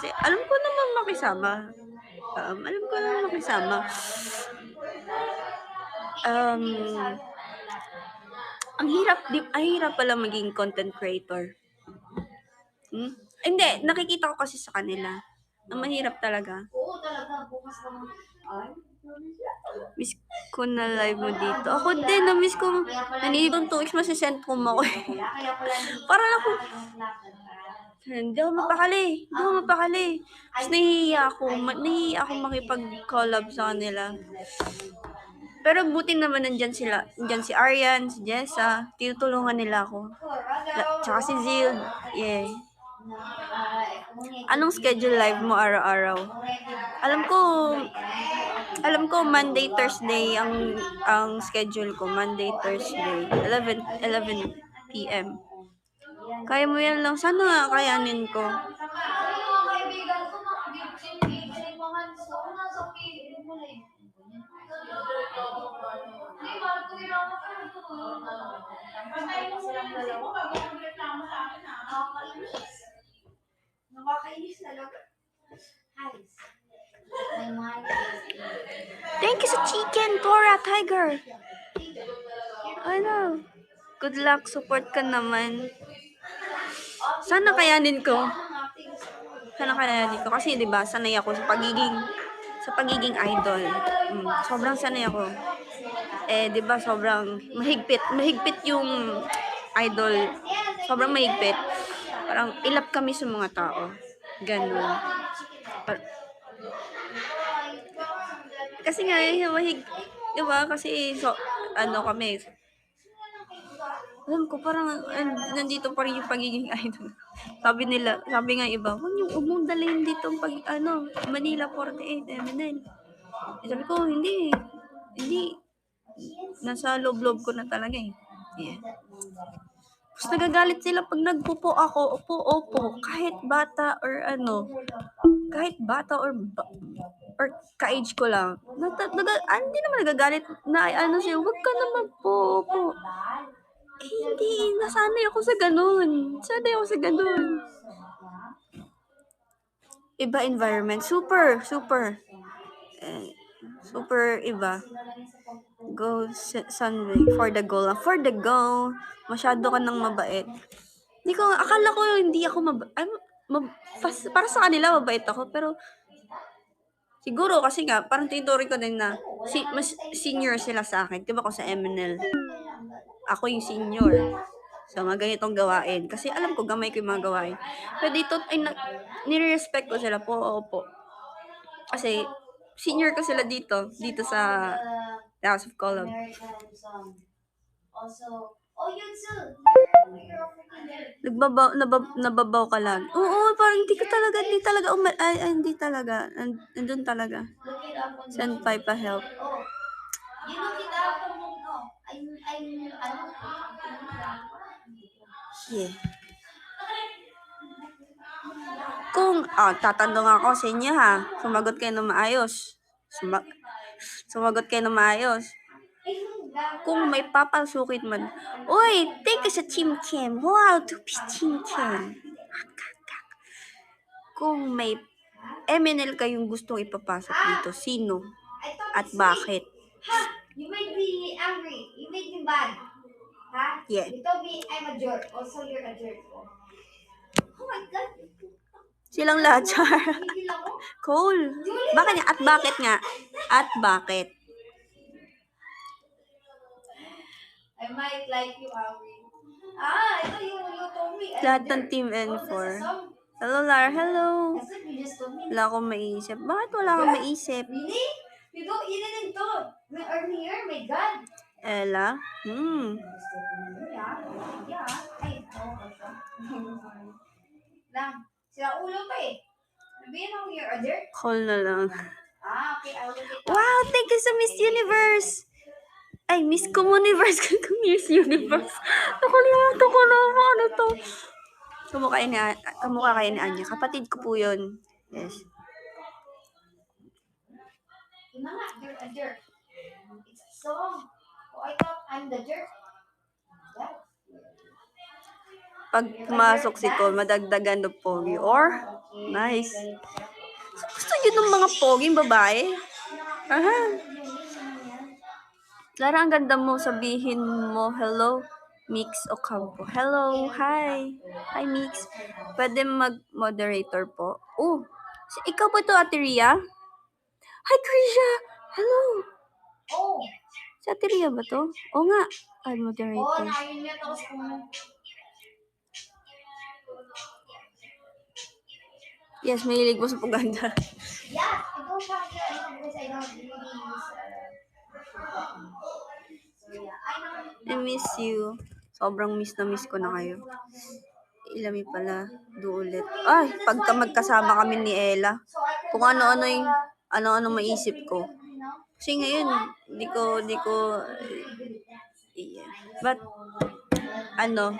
Kasi alam ko naman makisama. Alam ko naman makisama. Ang hirap pala maging content creator. Hindi, nakikita ko kasi sa kanila. Ang mahirap talaga. Oo, talaga. Bukas naman. Miss ko na live mo dito. Ako din, na-miss ko. Nanilibang 2 weeks, masisend ko mo ako. Para ako, hindi ako mapakali. Tapos nahihiya ako makipag-collab sa kanila. Pero buti naman nandyan si Aryan, si Jessa, tinutulungan nila ako. Tsaka si Zil, yeah. Anong schedule live mo araw-araw? Alam ko Monday, Thursday ang schedule ko. Monday, Thursday, 11 p.m. Kaya mo yan lang. Sana nga kayanin ko. Nakakainis talaga. Thank you sa chicken, Tora, Tiger. Ano? Good luck, support ka naman. Sana kayanin ko. Kasi 'di ba, sanay ako sa pagiging idol. Sobrang sanay ako. 'Di ba, sobrang mahigpit yung idol. Sobrang mahigpit. Parang ilap kami sa mga tao. Ganun. Kasi nga, di ba? Kasi, kami. Alam ko, parang, nandito pa rin yung pagiging idol. Sabi nga iba, huwag mong dalhin dito Manila 48, MNL. Sabi ko, hindi. Nasa loob-loob ko na talaga eh. Yeah. Tapos nagagalit sila pag nagpupo ako, opo, kahit bata or ka-age ko lang. Hindi naman nagagalit na siya, huwag ka naman po. Hindi, nasanay ako sa ganun. Iba environment. Super. Super iba. Go Sunway. For the goal. Masyado ka nang mabait. Akala ko hindi ako para sa kanila mabait ako, pero siguro kasi nga, parang tinuturing ko din na mas senior sila sa akin. Diba ako sa MNL? Ako yung senior sa mga ganitong gawain. Kasi alam ko, gamay ko yung mga gawain. Pero dito, nire-respect ko sila po. Opo. Kasi, senior ko sila dito sa House of Collab. Nababaw ka lang. Oo, parang hindi talaga. Nandun talaga. Senpai pa help. Yeah. Kung, tatanong ako sa inyo ha. Sumagot kayo ng maayos. Kung may papasukit man, uy, take us sa Team Kim. Wow, to-piece Team Kim. Kung may MNL kayong gustong ipapasok dito, sino? At bakit? You made me angry. You made me mad. Huh? Yeah. You told me I'm a jerk. Also, you're a jerk. Oh my God. Silang lahat, Char. Cool. Bakit nga? At bakit? I might like you, Auri. Ito you told me. Lahat ng Team N4. Hello, Lara. Hello. You just told me. Wala akong maisip. Bakit wala akong maisip? Really? You didn't talk earlier? My God. Ella? Yeah. Ay, lang. Sila ulo pa eh. Sabihin ako, you're a jerk. Call na lang. Okay. I will get that. Wow, thank you sa Miss Universe. Ay, Miss Communiverse. Miss Universe. Nakalimutan ko na ano to. Kamukha kayo ni Anya. Kapatid ko po yun. Yes. You're a jerk. It's a song. Oh, I thought I'm the jerk. Pag pumasok si Cole, madagdagan ng pogi. Or, nice. Gusto yun ng mga poging babae? Aha. Lara, ang ganda mo. Sabihin mo, hello, Mix Ocampo. Hello, hi. Hi, Mix. Pwede mag-moderator po. Oh, ikaw ba to, Ate Ria? Hi, Krisha. Hello. Oh. Si Ate Ria ba to? Oo nga. Ay, moderator. Nakainit ako sa kanya. Yes, mahilig mo sa paganda. Yeah, I don't have the, because I don't really use, so yeah, I I miss you. Sobrang miss na miss ko na kayo. Ilami pala. Do ulit. Ay, pagka magkasama kami ni Ella. Kung ano-ano yung ano-ano maisip ko. Kasi ngayon, di ko, yeah. But, ano,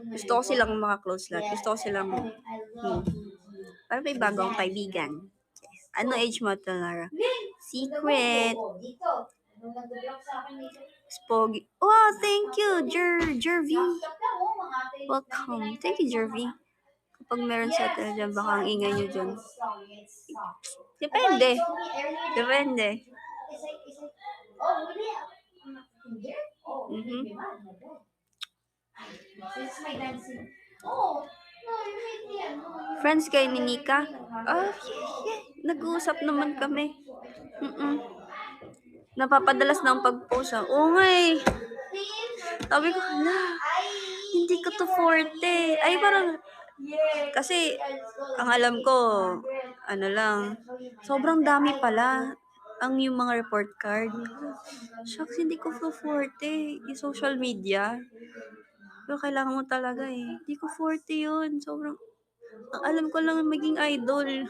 gusto ko silang maka-close lahat. Gusto ko silang, parang may bagong kaibigan. Yes. Ano age mo to, Lara? Secret. Spogi. Oh, thank you, Jervy. Welcome. Thank you, Jervy. Kapag meron sa dyan, baka ang ingay nyo dyan. Depende. Depende. Mm-hmm. Friends kayo ni Nika? Oh, yeah. Nag-uusap naman kami. Napapadalas ng pag-post. Oo nga eh. Sabi ko, hala, hindi ko to forte. Ay, parang, kasi, ang alam ko, ano lang, sobrang dami pala ang yung mga report card. Shucks, hindi ko forte. Yung social media. Pero kailangan mo talaga eh. Hindi ko forte yun. Sobrang, alam ko lang maging idol.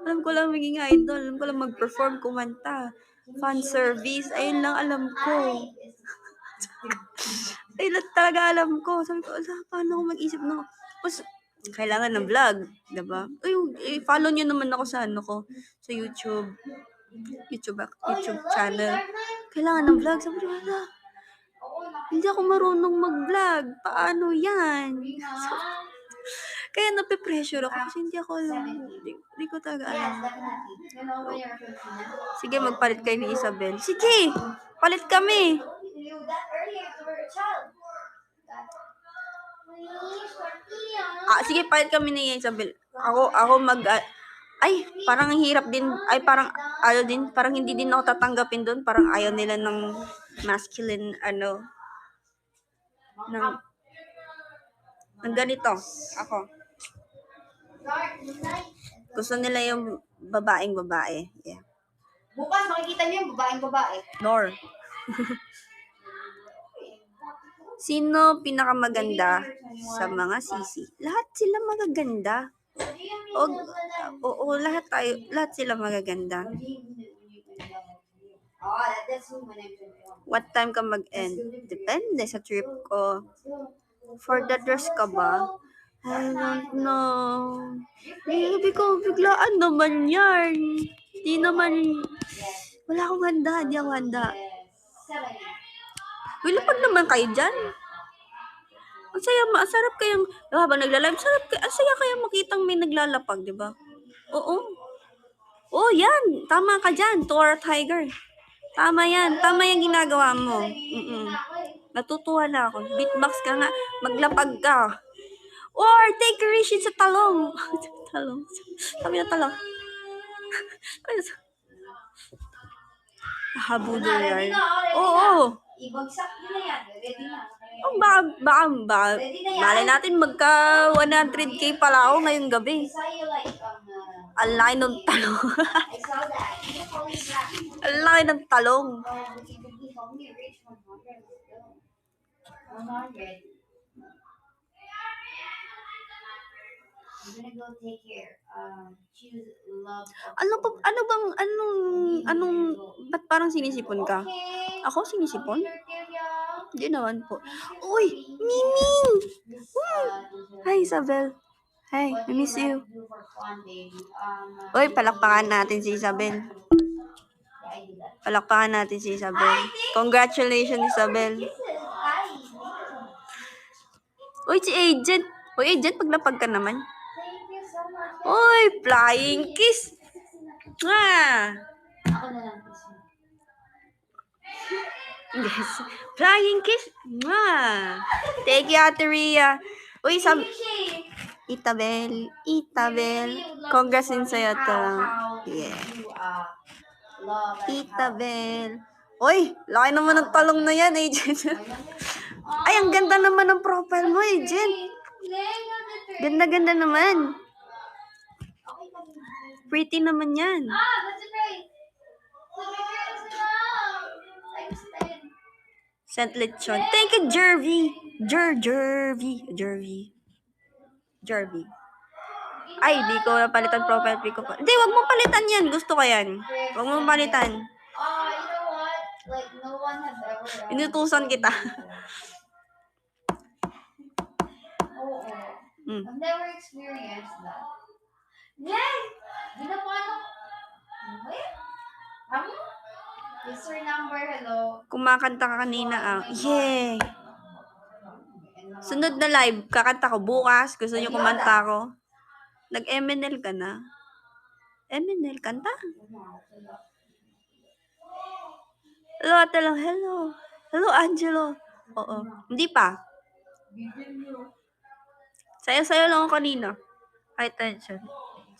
Alam ko lang maging idol. Alam ko lang mag-perform, kumanta. Fan service. Ayun lang alam ko. Ayun lang talaga alam ko. Sabi ko, paano ako mag-isip na? Tapos, kailangan ng vlog. Diba? Ay, follow nyo naman ako sa ano ko. Sa YouTube channel. Kailangan ng vlog. Sabi ko, hindi ako marunong mag-vlog. Paano yan? Kaya nape-pressure ako kasi hindi ako alam. Hindi ko talaga alam. Sige, magpalit kayo ni Isabel. Sige, palit kami. Sige, palit kami ni Isabel. Ako ay, parang hirap din. Ay, parang parang hindi din ako tatanggapin doon. Parang ayaw nila ng masculine, ng ganito. Ako. Gusto nila yung babaeng babae. Yeah. Bukas makikita niyo yung babaeng babae. Nor. Sino pinakamaganda sa mga sisi? Lahat sila magaganda. Oo, lahat sila magaganda. What time ka mag-end? Depende sa trip ko. For the dress ka ba? I don't know. Sabi ko, biglaan naman yan. Di naman, wala akong handa. Di ako handa. Wilipag naman kayo dyan. Ang sarap kayang, habang nagla-live, ang saya kayang makitang may naglalapag, di ba? Oo. Oh, yan. Tama ka dyan, Tora Tiger. Tama yan. Tama yung ginagawa mo. Natutuwa na ako. Beatbox ka nga. Maglapag ka. Or take a risk sa talong. Talong. Sabi na talong. Habudol yan. Oo. Ibagsak nila yan. Ready na. Oh, baka, malay natin magka 100k pala ako ngayong gabi. Ang laki ng talong. Ang laki ng talong. Ba't parang sinisipon ka? Ako sinisipon? Hindi naman po. Uy, Miming! Hi, Isabel. Hi, I miss you. Uy, palakpakan natin si Isabel. Palakpakan natin si Isabel. Congratulations, Isabel. Uy, si Agent. Uy, Agent, paglapag ka naman. Thank you so much. Uy, flying kiss. Ah. Ako na lang kiss mo. Yes. Flying kiss. Mwah. Thank you, Ate Rhea. Uy, Itabel. Congrats din sa'yo ito lang. Yeah. Itabel. Uy, laki naman ng talong na yan, Agent. Ay, ang ganda naman ng profile mo, Agent. Ganda-ganda naman. Pretty naman yan. That's great. Saint Lechon. Thank you, Jervy. Jervy. Ay, di ko napalitan profile pic ko pa. Hindi, wag mo palitan yan. Gusto ko yan. Wag mo palitan. You know what? Like, no one has ever... Inutusan kita. Oo. Mm. I've never experienced that. Yay! Ginapano? Wait? Ano? Is your number, hello? Kumakanta ka kanina, ah. Yay! Sunod na live, kakanta ko bukas. Gusto niyo kumanta ko? Nag-MNL ka na? MNL, kanta? Hello, ate lang. Hello. Hello, Angelo. Oo. Hindi pa. Sayo-sayo lang ako kanina. High tension.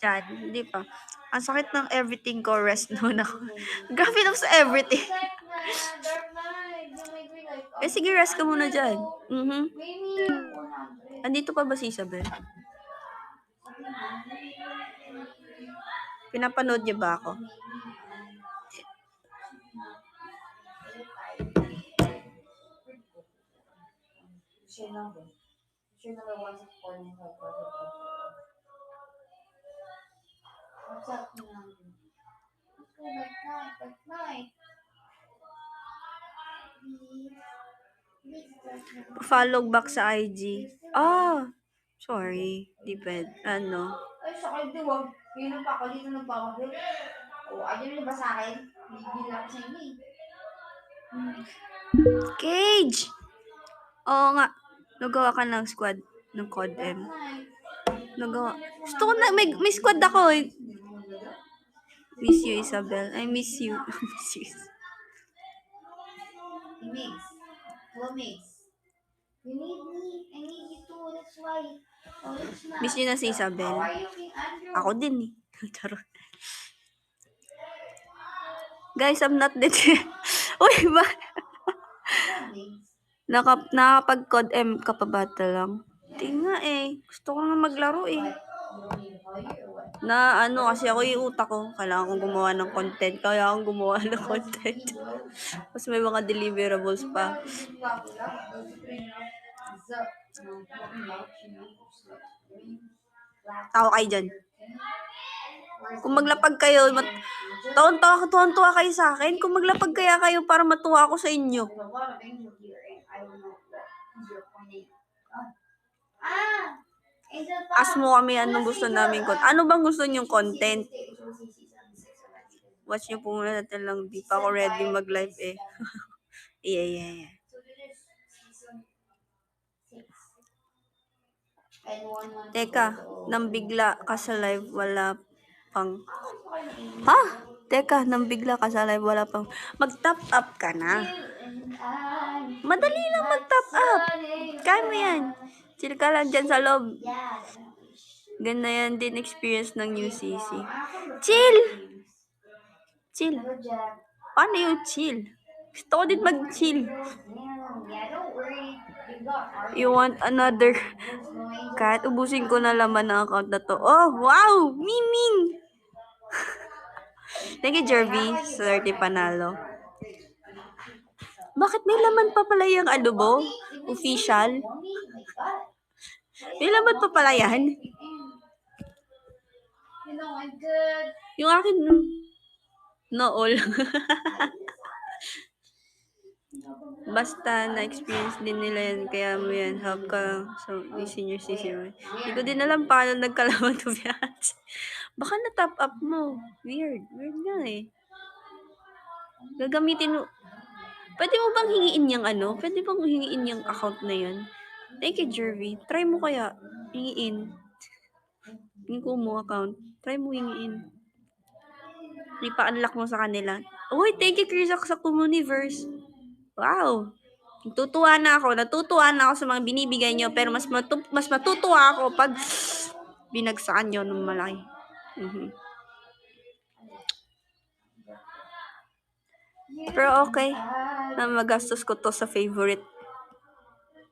Diyan. Hindi pa. Ang sakit ng everything ko. Rest noon ako. Grabe naman sa everything. Dark Knight. You may be like... Eh, sige, rest ka muna dyan. Maybe 100. Andito pa ba si Isabel? Pinapanood niya ba ako? Share number 16495. What's up, number? Let's go Dark Knight. Follow back sa IG. Ah, sorry. Depend. Ano? Ay, sa akin, di wag. Pinom pa ako dito nagpapagod. O, ayaw nyo ba sa akin? Bibili ako sa inyo eh. Cage! Oo nga. Nagawa ka ng squad ng Code M. Nagawa. Gusto ko na, may squad ako eh. Miss you, Isabel. I miss you. Miss you. Mix. Hello, Mix. You need me. I need you too. That's why. Oh, it's not. Miss you na si Isabel. How are you, King Andrew? Ako din eh. Charot. Guys, I'm not dead. Uy, ba? Nakapag-Code M ka pa ba lang? Hindi nga eh. Gusto ko nga maglaro eh. Na ano, kasi ako yung utak ko. Kailangan kong gumawa ng content. Kaya akong gumawa ng content. Tapos may mga deliverables pa. Tawa kayo dyan. Kung maglapag kayo, tuwan-tuwa kayo sa akin. Kung maglapag kaya kayo para matuwa ako sa inyo. Ask mo kami anong gusto namin. Ano bang gusto niyong content? Watch niyo po muna natin lang. Di pa ako ready mag-live eh. Yeah. Teka, nang bigla ka sa live, wala pang... Ha? Teka, nang bigla ka sa live, wala pang... Mag-top up ka na. Madali lang mag-top up. Kaya mo yan. Chill ka lang dyan sa loob. Ganda yan din experience ng UCC. Chill! Paano yung chill? Gusto ko din mag-chill. You want another cat? Ubusin ko na laman ng account na to. Oh, wow! Miming! Thank you, Jervy. 30 panalo. Bakit may laman pa pala yung adobo? Official? May laman pa pala yan? Yung akin, no all. Basta na-experience din nila yan, kaya mo yan, help ka sa senior CCR. Hindi ko din alam paano nagkalaman to be honest. Baka na-top up mo. Weird nga eh. Gagamitin mo. Pwede mo bang hingiin yung ano? Pwede bang hingiin yung account na yun? Thank you, Jervy. Try mo kaya. Hingiin. Yung Kumu account. Try mo hingiin. Ipa-unlock mo sa kanila. Uy, thank you, Chris, sa Comuniverse. Wow. Natutuwa na ako sa mga binibigay nyo, pero mas matutuwa ako pag binagsakan nyo ng malaki. Pero okay, na magastos ko to sa favorite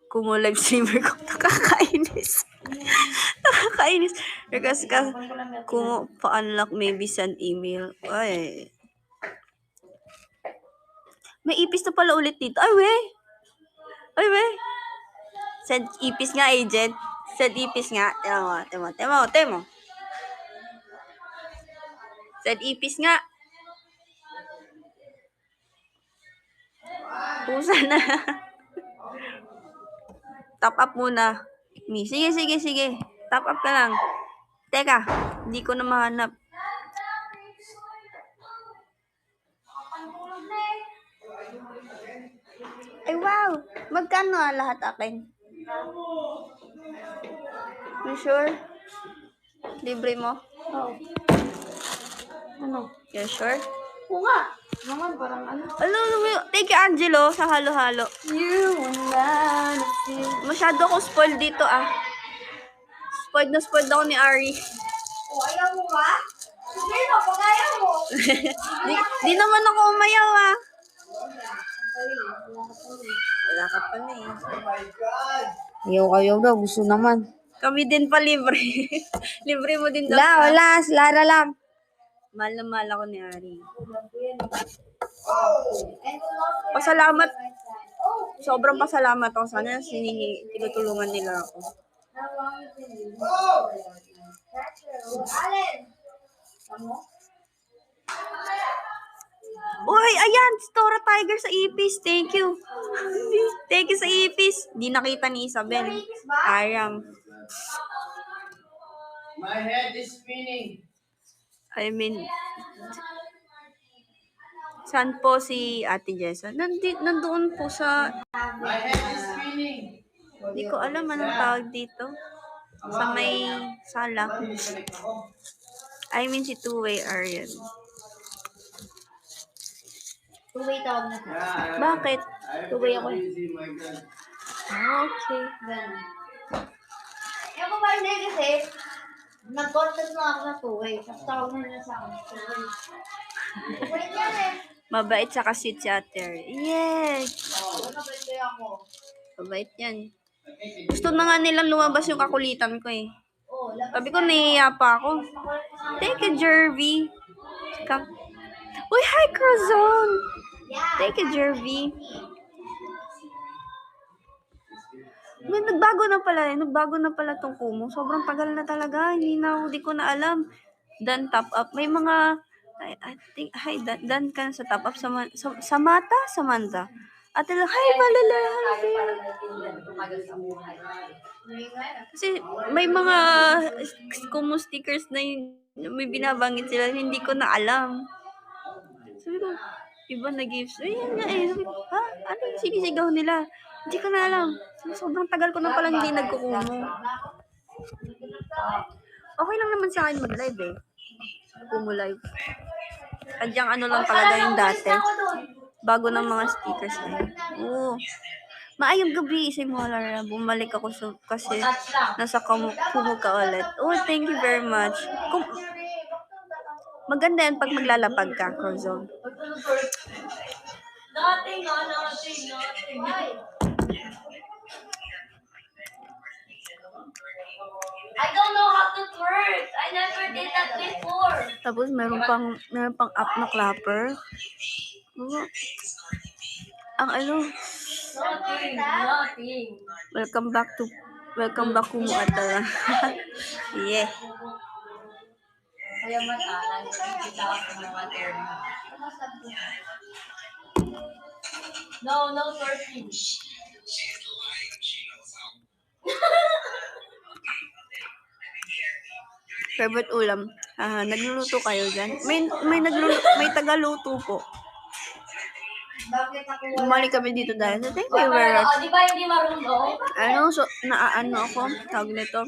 Kumu live streamer ko. Nakakainis. Nakakainis. Because kung pa-unlock, maybe send email. Ay. May ipis na pala ulit dito. Ay, we. Ay, we. Send ipis nga, agent. Send ipis nga. Temo. Send ipis nga. Pusa na. Top up muna. Sige. Top up ka lang. Teka, hindi ko na mahanap. Ay, wow. Magkano lahat akin? You sure? Libre mo? Oo. Ano? You sure? Oo nga. Naman, parang ano. Thank you, Angelo, sa halo-halo. You wanna feel. Masyado ako spoiled dito, ah. Spoiled ako ni Ari. Oh, ayaw mo ba? Sige na, pag ayaw mo. di naman ako umayaw, ah. Wala ka pala, eh. Ayaw daw, gusto naman. Kami din pa libre. Libre mo din daw. Wala, si Lara lang. Mahal na mahal ako ni Ari. Pasalamat. Sobrang pasalamat ako. Sana tinutulungan nila ako. Uy, ayan! Stora Tiger sa Ipis. Thank you. Thank you sa Ipis. Di nakita ni Isabel. Ayam. My head is spinning. I mean, saan po si Ate Jessa? Nandoon po sa, My head is spinning. hindi ko alam anong tawag dito. Sa may sala. I mean si Two-Way Arian. Two-way tawag na ka. Bakit? Two-way ako eh. Okay. Ganun. Yung ko ba hindi kasi, nag-contact na ako na two-way. Tapos tawag na nila sa akin. Two-way. Two-way yan eh. Mabait sa sweet si Ate Ari. Yes! Mabait kayo ako. Mabait yan. Gusto na nga nilang lumabas yung kakulitan ko eh. Oh, labas Sabi ko, nahihiya pa ako. Thank you, Jervy. Uy, hi, Crozone! Thank you, Jervy. May nagbago na pala tong Kumu. Sobrang tagal na talaga. Hindi ko na alam. Dan top up. May mga, I think, hi, dan ka na sa top up. Samantha. Ate lang, hi, Malala. Kasi may mga Kumu stickers na may binabanggit sila. Hindi ko na alam. Sabi ko, iba na gifts. Ayan nga eh. Sabi ko, ha? Ano yung sinisigaw nila? Hindi ko na alam. Sobrang tagal ko na palang hindi nagkukumo. Okay lang naman sa akin mag-live eh. Kumu live. Kadyang ano lang talaga yung dati. Bago ng mga stickers na yun. Oo. Maayong gabi, Isay Molara. Bumalik ako kasi nasa Kumu ka ulit. Oh, thank you very much. Maganda yan pag maglalapag ka, Crozone. Nothing. I don't know how to twerk. I never did that before. Tapos meron pang app na clapper. Oo. Ang ano, Nothing. welcome back Kumu Ata. Yeah. Kaya matalan. Kita ako ng material. No twerking. Favorite ulam. Nagluluto kayo dyan? May tagaluto po. Bakit ako wala? Bumalik kami dito dahil sa thank you Pero, very much. di ba hindi marunong? So, naaano ako, tawag nito.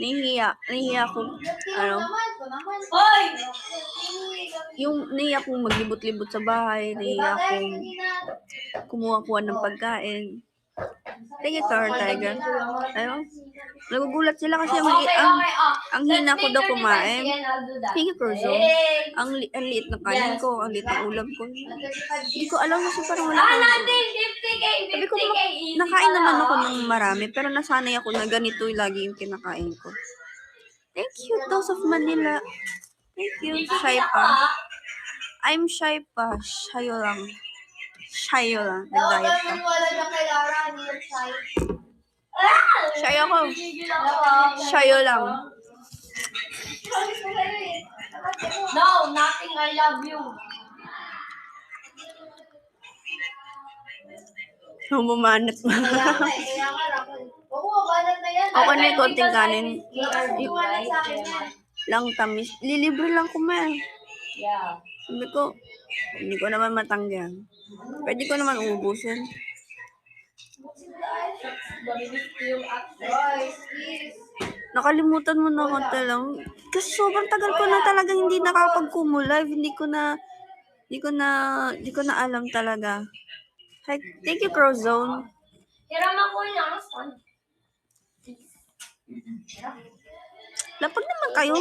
Nahihiya ako, Hoy! nahihiya akong maglibot-libot sa bahay, nahihiya akong kumuha-kuha ng pagkain. Thank you, Tor Tiger. Nagugulat sila kasi ang hina ko daw kumain. Thank you, Corzo. Ang liit ng kanin ko, ang liit ng ulam ko. Hindi ko alam kasi parang wala akong... Sabi ko, nakain naman ako ng marami, pero nasanay ako na ganito lagi yung kinakain ko. Thank you, Toast of Manila. Thank you, Shy pa. I'm shy pa. Shayo lang. Nag-diet pa. Wala na kay Lara, hindi yung shy. Shy ako. Shayo lang. No, nothing. I love you. Humamanat mo. Kaya nga, Raquel. Oo, banat na yan. Ako na yung konting kanin. Iwanan sa akin yan. Lang tamis. Lilibre lang kumain. Yeah. Sabi ko, hindi ko naman matanggihan. Pwede ko naman uubusin. Nakalimutan mo na ako lang. Kasi sobrang tagal ko na talaga hindi nakapag-Kumu Live. Hindi ko na alam talaga. Hi, thank you, Crowzone. Hiram ako niya. Lapag naman kayo.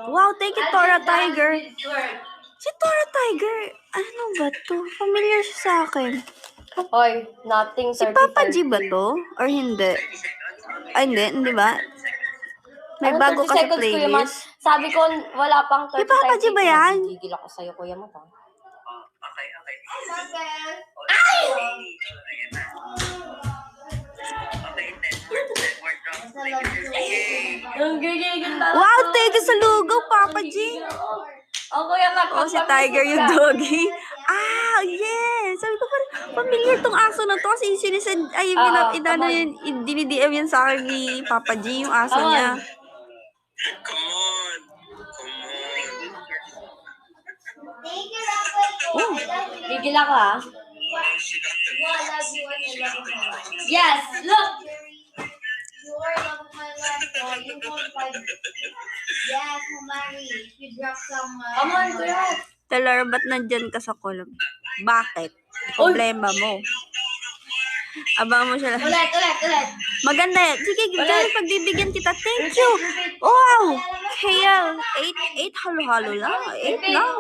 Wow, thank you, Tora Tiger. Si Tora Tiger, ano ba to? Familiar siya sa akin. Hoy, nothing. Si Papa G ba to? Or hindi? Ay, hindi ba? May bago kasi playlist. Sabi ko, wala pang 30 May Papa G ba yan? Gigil ako sa'yo, kuya mo pa. Ang gigigil talaga. Wow, thank you sa lugaw, Papa G. Ang kuya ka. Oh, si Tiger yung doggy. Ah, yes! Sabi ko parang familiar tong aso na to kasi sinisend, ay, dinidm yan sa akin ni Papa G, yung aso niya. Thank you, Raquel. Oh. Gigil ako, ha? Yes, look! You are love of my life, so you won't fight. Yes, Mari, if you drop some... Come on, girl! Talara, ba't nandyan ka sa column? Bakit? Problema mo. Abangan mo siya lang. Ulit. Maganda yan. Sige, pagbibigyan kita. Thank you. Wow! KL, 8 halo-halo lang. 8 lang.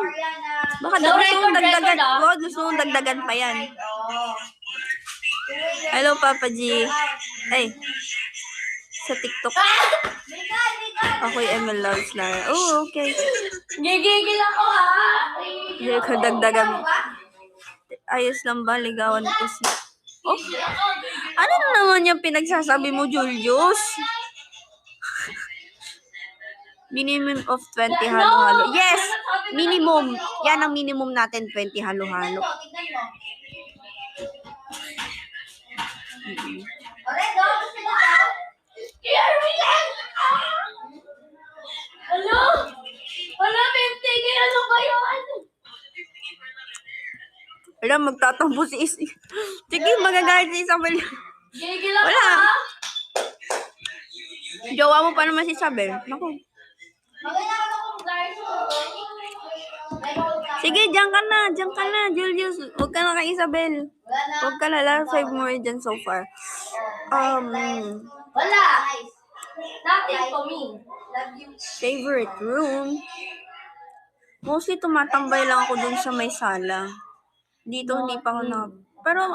Baka gusto mong dagdagan. Gusto mong dagdagan pa yan. Hello, Papa G. Ay, sa TikTok. Ako yung ML Loves Lara. Oh, okay. Gigigil ako, ha? Hindi ko dagdagan. Ayos lang ba? Ligawan ko si... Oh, ano na naman yung pinagsasabi mo, Julius? Minimum of 20 halo-halo. Yes! Minimum. Yan ang minimum natin, 20 halo-halo. Hello? Wala, 50. Kaya ano kayo? Alam, magtatampo si Isi. Sige, magagalit si Isabel. Gigil ako, Wala. ha? Jowa mo pa naman si Isabel. Naku. Sige, diyan ka na, Julius. Huwag ka na kay Isabel. Huwag ka na lang. 5 more dyan so far. Wala. Nothing for me. Favorite room. Mostly tumatambay lang ako dun sa may sala. Dito hindi pa ako na... Pero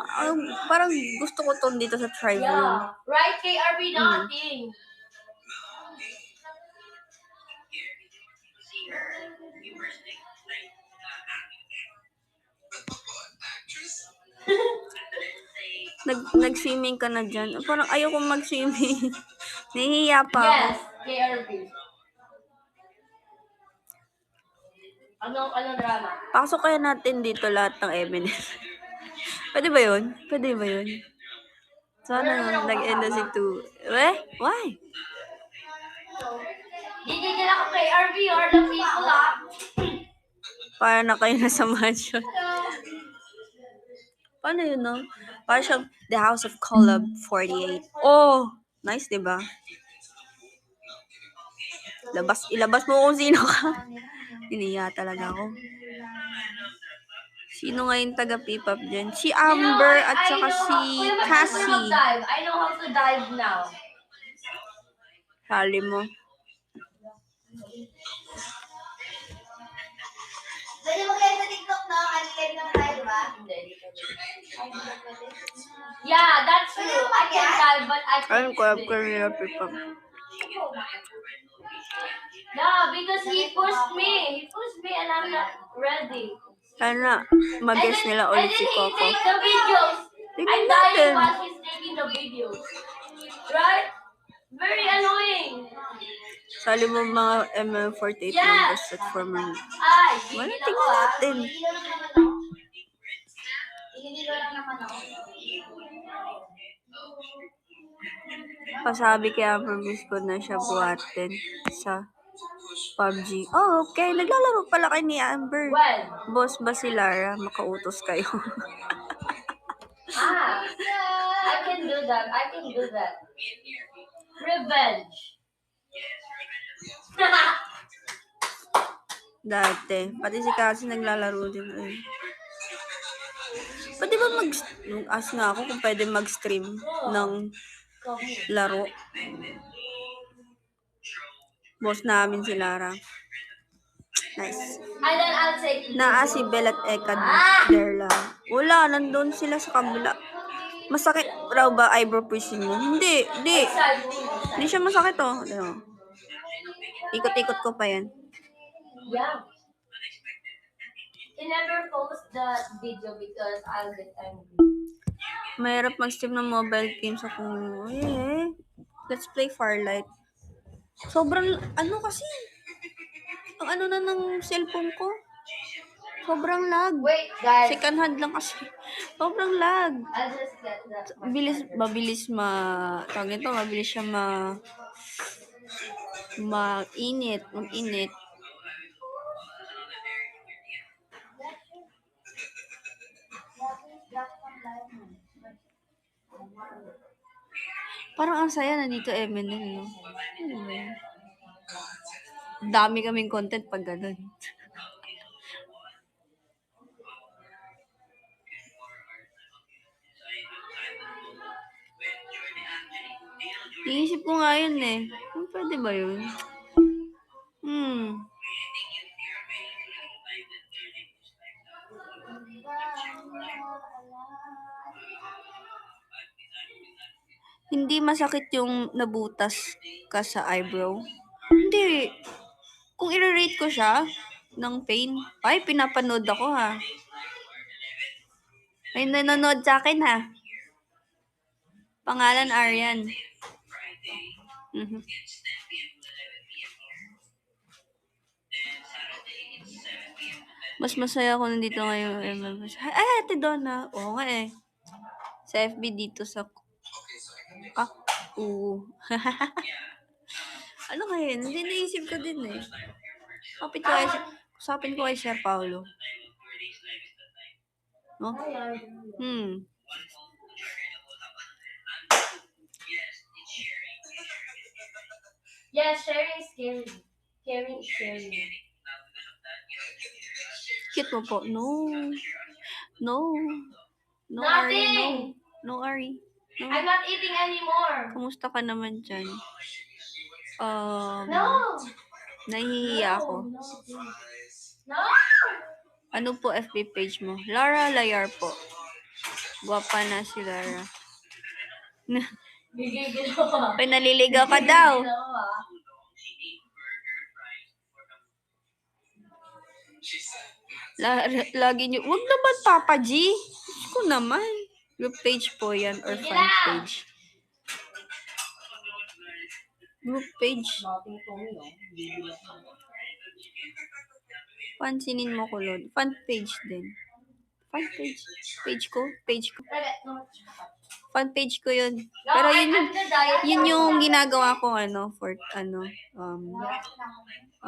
parang gusto ko to dito sa tribe room. Yeah. Right, KRB, nothing. Nag-swimming ka na dyan. Parang ayoko mag-swimming. Nahihiya pa ako. Yes, KRB. Anong drama? Pasok kaya natin dito lahat ng Eminem. Pwede ba yun? Sana nag-end na si 2. Why? Gigigil ako KRB or the people, ha? Para na kayo nasa mansion. Hello. Paano yun, no? Parang siyang The House of Collab 48. Oh! Nice, diba? Ilabas mo kung sino ka. Iniya talaga ako. Sino nga yung taga P-pop dyan? Si Amber at saka si Cassie. I know how to dive now. Sali mo. Pwede mo kayo sa TikTok, no? Live na tayo, diba? Hindi. Yeah, that's true. I can dive, but I can't Ayun, collab ko swim. nila P-pop. Yeah, because he pushed me. He pushed me and I'm not ready. Sana, mag-guess nila ulit si And then he Coco. takes the videos. Tingnan I'm natin. dying while he's taking the videos. Right? Very annoying. Sali mo mga ML48 Yes. members at former. Ay, Wala, gigil ako, tingnan ah. natin. Gigil lang naman ako. Pasabi kaya miss ko na siya buhatin sa PUBG. Oh, okay. Naglalaro pala kay ni Amber. Well, Boss ba si Lara? Makautos kayo. I can do that. I can do that. Revenge. Dati. Pati si Cassie naglalaro din. Eh. Pwede ba ask nga ako kung pwede mag-stream ng laro. Boss namin si Lara. Nice. And then I'll take Naa si Bel at Eka there lang. Wala, nandun sila sa kabila. Masakit raw ba eyebrow piercing mo? Hindi. Hindi siya masakit oh. Ano? Ikot-ikot ko pa yan. Yeah. You never post the video because I'll get angry. Mahirap mag-stream ng mobile games ako. Let's play Farlight. Sobrang, ano kasi, ang ano na ng cellphone ko. Sobrang lag. Wait, guys. Second hand lang kasi. Sobrang lag. I'll just get that. Mabilis mabilis siya mag-init. Parang ang saya nandito MNL, no? Dami kaming content pag ganun. Iisip ko nga yun eh. Pwede ba yun? Hindi masakit yung nabutas ka sa eyebrow? Hindi. Kung i-rate ko siya ng pain, ay, pinapanood ako ha. May nanonood sa akin ha. Pangalan Aryan. Mas masaya ako nandito ngayon. Ay, Ate Donna. Oo nga eh. Sa FB dito sa... oo. Ano kaya? Hindi naisip ko din eh. Usapin ko kay Sir Paulo. No? Yeah, sharing is scary. Caring is sharing. Cute mo po. No. Nothing. Ari. No. I'm not eating anymore. Kamusta ka naman dyan? No. Nahihiya ako. No. Ano po FB page mo? Lara Layar po. Guwapa na si Lara. Gigigil ako. Pinaliligaw ka daw. Lagi nyo, wag naman Papa G. Ko naman. Group page po yan or fan page. Group page. Pansinin mo ko, Lord. Fan page din. Fan page. Page ko. Fan page ko yun. No, Pero I'm the diet. yun yung ginagawa ko, for,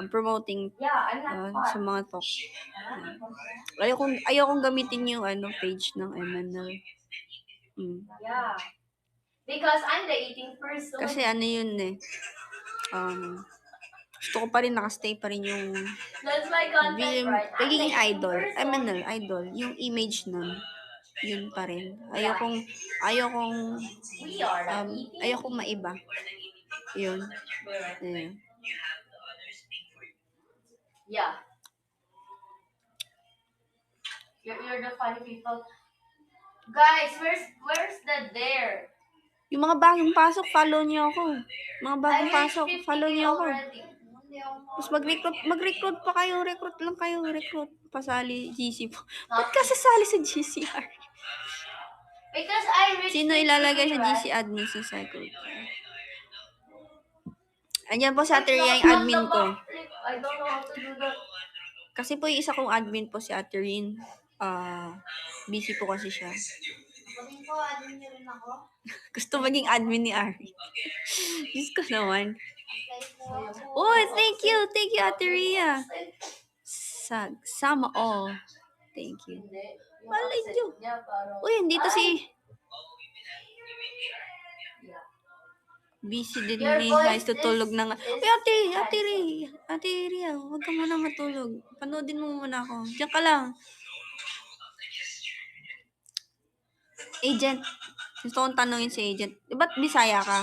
promoting Yeah, I'm not sa fat. mga talk. Ayokong gamitin yung, page ng MNL. Yeah. Because I'm the eating person. Kasi yun eh. Gusto ko pa rin nakastay pa rin yung That's my content, right? I'm the pagiging eating idol. person. MNL, idol. Yung image nun. Yun pa rin. Ayokong We are the eating. ayokong maiba. Yun. Yeah. You're the funny people. Guys, where's the there? Yung mga bagong pasok, follow niyo ako. Mga bagong I pasok, reached 50K follow niyo ako. already. Tapos mag-recruit pa kayo, recruit lang kayo, recruit. Pasali GC po. Ba't ka sasali sa GCR? Because I reached Sino ilalagay 50K, sa right? GC admin sa cycle? Andiyan po si Ate But Ria not yung the admin ko. backflip. I don't know how to do that. Kasi po yung isa kong admin po si Ate Rin. Busy po kasi siya. Pagin ko, admin niyo rin ako. Gusto maging admin ni Ari. Diyos ko naman. Okay, Oh, thank you Ate Ria. Sama all. Thank you. Malay nyo. Uy, dito si... Busy din Your ni voice Hais tutulog is- na nga. is- Uy, Ate Ria, huwag ka muna matulog. Panoodin mo muna ako. Diyan ka lang. Agent. Gusto kong tanungin si Agent. Ba't Bisaya ka?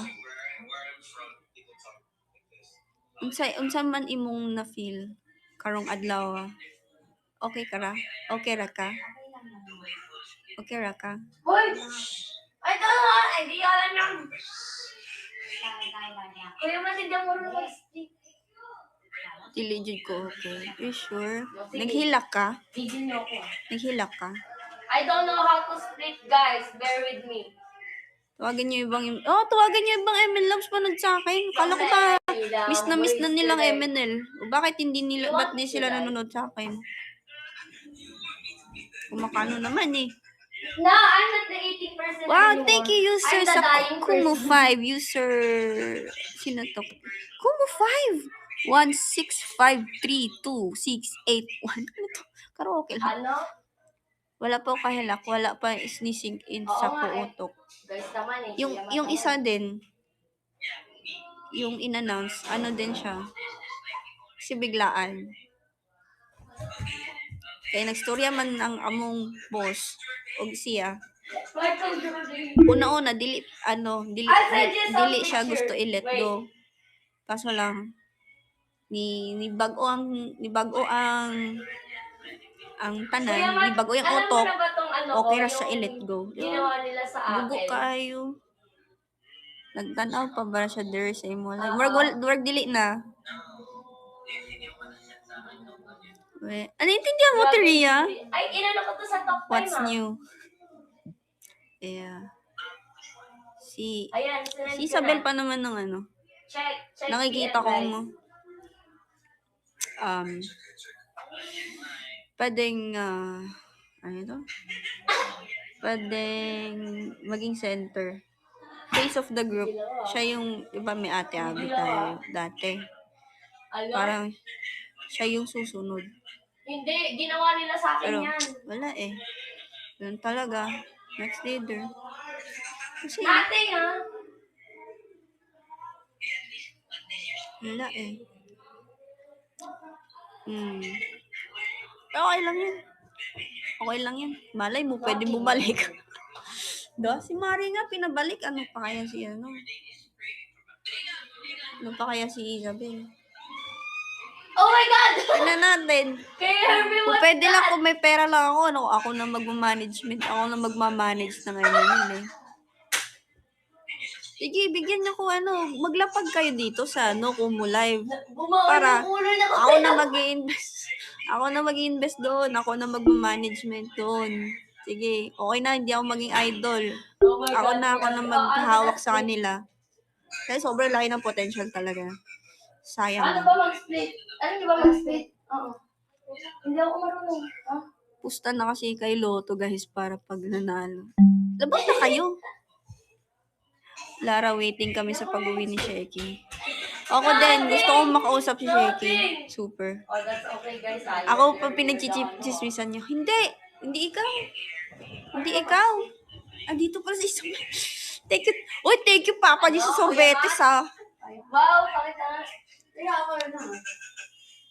Unsa man imong na-feel karong adlaw? Okay ka ra? Okay ra ka? Okay ra ka? Hoy! I don't know. Hindi ko alam yung... Kuya, matindang mo rin mag-speak. Dili jud ko okay. You sure? Naghilak ka? Video niyo ako. Naghilak ka? I don't know how to split, guys. Bear with me. Tawagan niyo ibang ML Loves panood sa akin. Kala ko ba miss na nilang MNL. O bakit ba't di sila nanonood sa akin? Kumakano naman eh. No, I'm not the 80% Wow, anymore. thank you user I'm the sa dying Kumu person. 5. User, sino to? Kumu 5. 1653268. Ano to? Karaoke lang. Ano? Wala po kahilak. Wala pa sneezing in sa Oo nga eh. puutok. Guys naman eh. Yung isa din, yung in-announce, din siya. Si biglaan. Kaya nagstorya man ang among boss og siya. Michael Jordan. Una-una dili siya gusto i-let go. Kaso lang ni bago ang tanan, ni bago yung Alam mo utok. na ba tong ano Okay ra yung siya i-let go. Ginawa nila sa akin. Bugo kaayo. Nagtanaw pa ba siya there sa imo? Like, dili na. Ano intindihan mo, Teria? Ay, inano ko to sa top 5 What's new? Yeah. Ayan, Si Isabel pa naman ng Check nakikita PM, kong guys. pwedeng pwedeng maging center. Face of the group. Siya yung, diba may Ate Abby tayo dati. Ano? Parang siya yung susunod. Hindi, ginawa nila sa akin Pero yan. wala eh. Yun talaga. Next leader. Kasi Nothing, ha? wala eh. Okay lang yan. Okay lang yan. Malay mo, pwede bumalik. Si Mari nga, pinabalik. Ano pa kaya si Isabel? Oh my God! Tignan natin. Kay Herbie, Kung what's pwede lang, that? kung may pera lang ako na magmamanagement. Ako na magmamanage ng eh. Sige, bigyan niyo ko maglapag kayo dito sa Kumu Live. Para Bumaon yung ulo na ko. ako na mag-i-invest. Ako na mag-i-invest doon. Ako na magmamanagement doon. Sige, okay na, hindi ako maging idol. Oh my Ako God, na maghahawak sa split? kanila. Kasi sobrang laki ng potential talaga. Sayang. Ano ba mag-split? Ano ba mag-split? Oo. Hindi ako marunong. Pusta na kasi kay Lotto guys para pag nanalo. Labas na kayo. Lara, waiting kami sa pag-uwi ni Sheki. Ako din, gusto kong makausap si Sheki. Super. Oh, that's okay, guys. Ako pa pinagchichismisan niyo. Hindi! Hindi ikaw. Hindi ikaw. Andito pala si Isabel. Thank you. Uy, thank you, Papa, di sa sorbetes, ha. Wow, pakita na. Kaya ako na.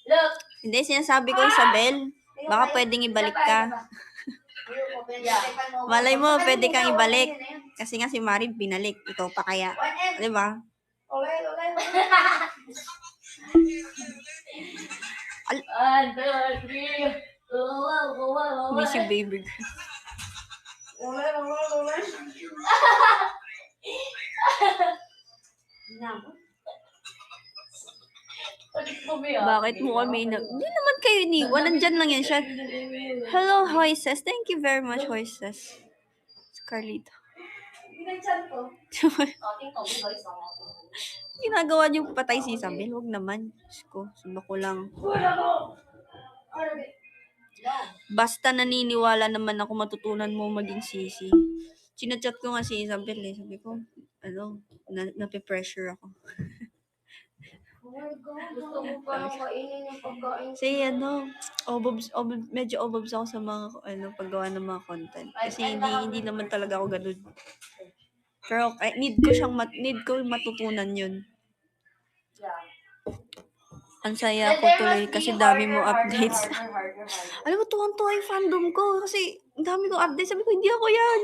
Look. Hindi, sinasabi ko, Isabel. Baka pwedeng ibalik ka. Malay mo, pwede kang ibalik. Kasi nga si Mari binalik. Ikaw pa kaya. Di ba? Ulay. Al- 1, 2, 3. Wow. Miss you, baby girl. Ulay. Bakit mo kami Hindi naman kayo iniwan. Nandyan lang yan siya. Hello, Hoises. Thank you very much, Hoises. Carlito. Ginagawa niyo patay si Isabel. Huwag naman. Diyos ko, sundo ko lang. Basta naniniwala naman ako matutunan mo maging sisi. Chinachat ko nga si Isabel eh. Sabi ko, nape-pressure ako. Gusto mo parang kainin yung pagkain. Kasi medyo obobs ako sa mga paggawa ng mga content. Kasi hindi naman talaga ako ganun. Pero need ko matutunan yun. Yeah. Ang saya ko tuloy kasi dami mo updates. Alam mo, tuwang-tuwa yung fandom ko kasi ang dami kong updates. Sabi ko, hindi ako yan.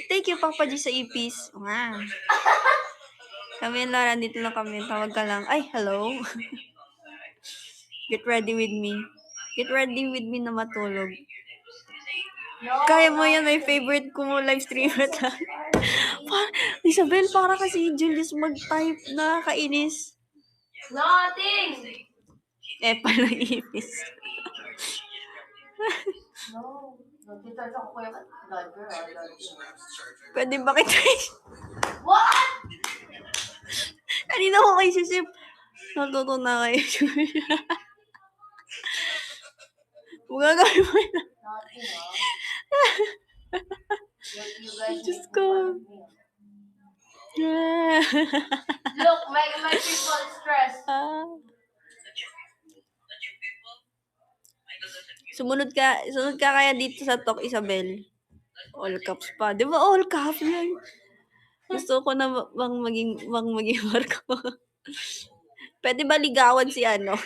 Thank you, Papa G sa ipis. Wow. Kami, Lara, dito lang kami. Tawag ka lang. Ay, hello. Get ready with me. Get ready with me na matulog. Kaya mo yan, my favorite ko mo live streamer lang. Isabel, para kasi Julius mag-type na kainis. Nothing! Palang ipis. No. Nag-charge ako kuya ka. Lodger. Pwede ba kita What? Kanina ko kayo sisip. Natuto na kayo. Huwag gagawin mo yun. Nothing, You guys Diyos make me ko. fun of me. Look, my people is stressed. Sunod ka kaya dito sa Talk, Isabel. All caps pa. Di ba all caps yan? Gusto ko na bang maging Marco. Pwede ba ligawan si ano?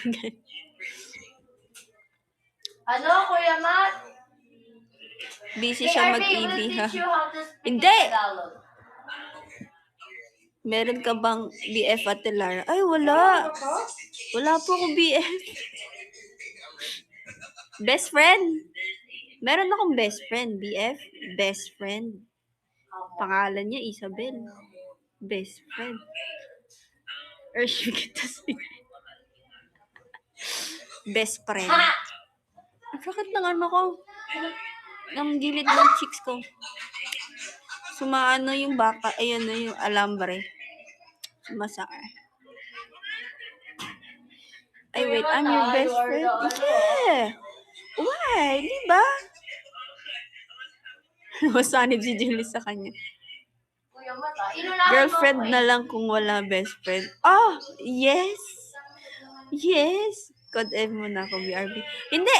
Ano, Kuya Matt? Busy siya mag-EB, ha? Teach you how to speak Hindi! in Tagalog. Meron ka bang BF at Lara? Ay, wala. Wala po akong BF. Best friend. Meron akong best friend. BF. Best friend. Pangalan niya, Isabel. Best friend. Best friend. Ang sakit ng ano ko. Ang gilid ng cheeks ko. Sumaano yung baka. Ayun na yung alambre. Sumasakay. Ay, wait. I'm your best friend? Yeah. Why? Di ba? Masanib si Julie sa kanya. Kuya Matt, inunahan Girlfriend mo ako na lang kung wala best friend. Oh, yes. Yes. Code F mo na ako, BRB. Hindi.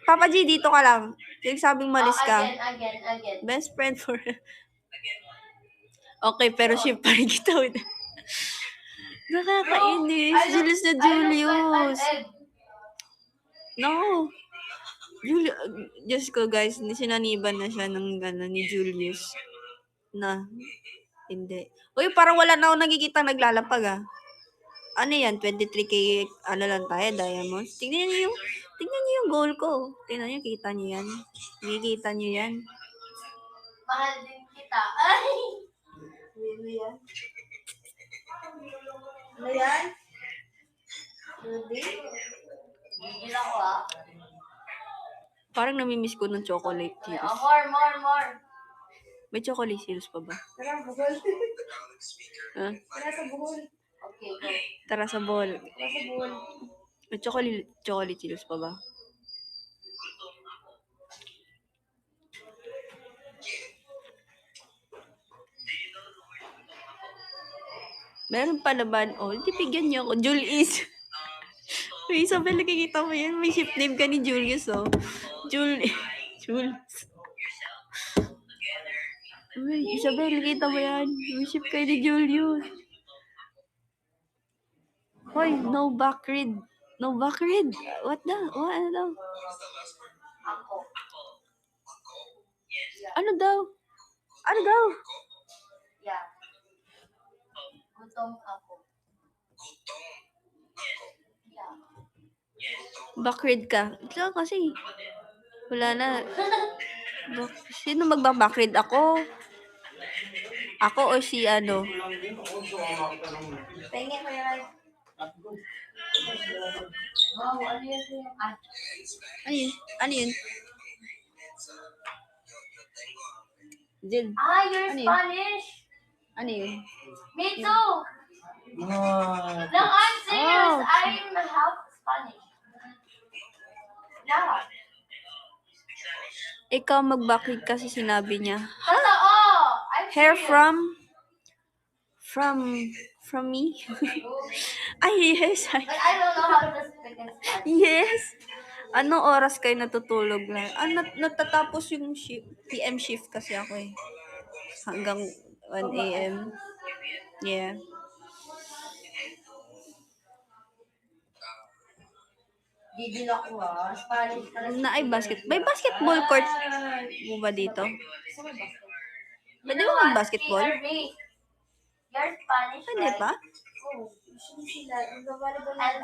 Papa G, dito ka lang. Nagsabing malis ka. Again. Best friend for... Okay, pero ship pa rin kita. Nakakainis. Julius na Julius. No. Diyos ko, guys. Sinaniban na siya ng ni Julius. Na. Hindi. Uy, parang wala na ako nakikita naglalapag, ah. Ano yan? 23K, ano lang tayo, diamonds. Tingnan niyo yung goal ko. Tingnan niyo, kita niyo yan. Nakikita niyo yan. Mahal din kita. Ay! Ano yan? Ano yan? Rudy? Gigil ako, ah. Parang namimiss ko ng chocolate tears. More. May chocolate tears pa ba? Tara, bugol. Ha? Tara sa bugol. Okay, go. Tara sa ball. Tara sa bugol. May chocolate tears pa ba? Meron pa naman. Oh, hindi bigyan niyo ako. Julius. May Isabel, nakikita mo yan. May ship name ka ni Julius, oh. Julius. Uy, Isabel, nakita mo yan. May ship kayo ni Julius. Hoy, no back read. No back read. What the? Ano daw? Ako. Ano daw? Ano daw? Yeah. Gutom ako. Yeah. Backread ka. Ito kasi. Wala na. Sino magbabackread? Ako? Ako o si ano? Pengen ko yung wow, ano yun yung Ano yun? Ano yun? Jill, you're Ano yun? Spanish? ano yun? Me too! No, I'm serious! Oh. I'm half Spanish. Yeah. Ikaw mag-backread kasi sinabi niya. Totoo! I'm Hair serious. from me? Ay, yes. But I don't know how to speak in Spanish. Yes. Anong oras kayo natutulog lang? Natatapos yung shift, PM shift kasi ako eh. Hanggang 1 a.m. Yeah. Gigil ako Spanish pala. May basketball court mo ba dito? Pwede ba mag-basketball? You're Spanish, Pwede right? pa? Oo. Sila, and I'm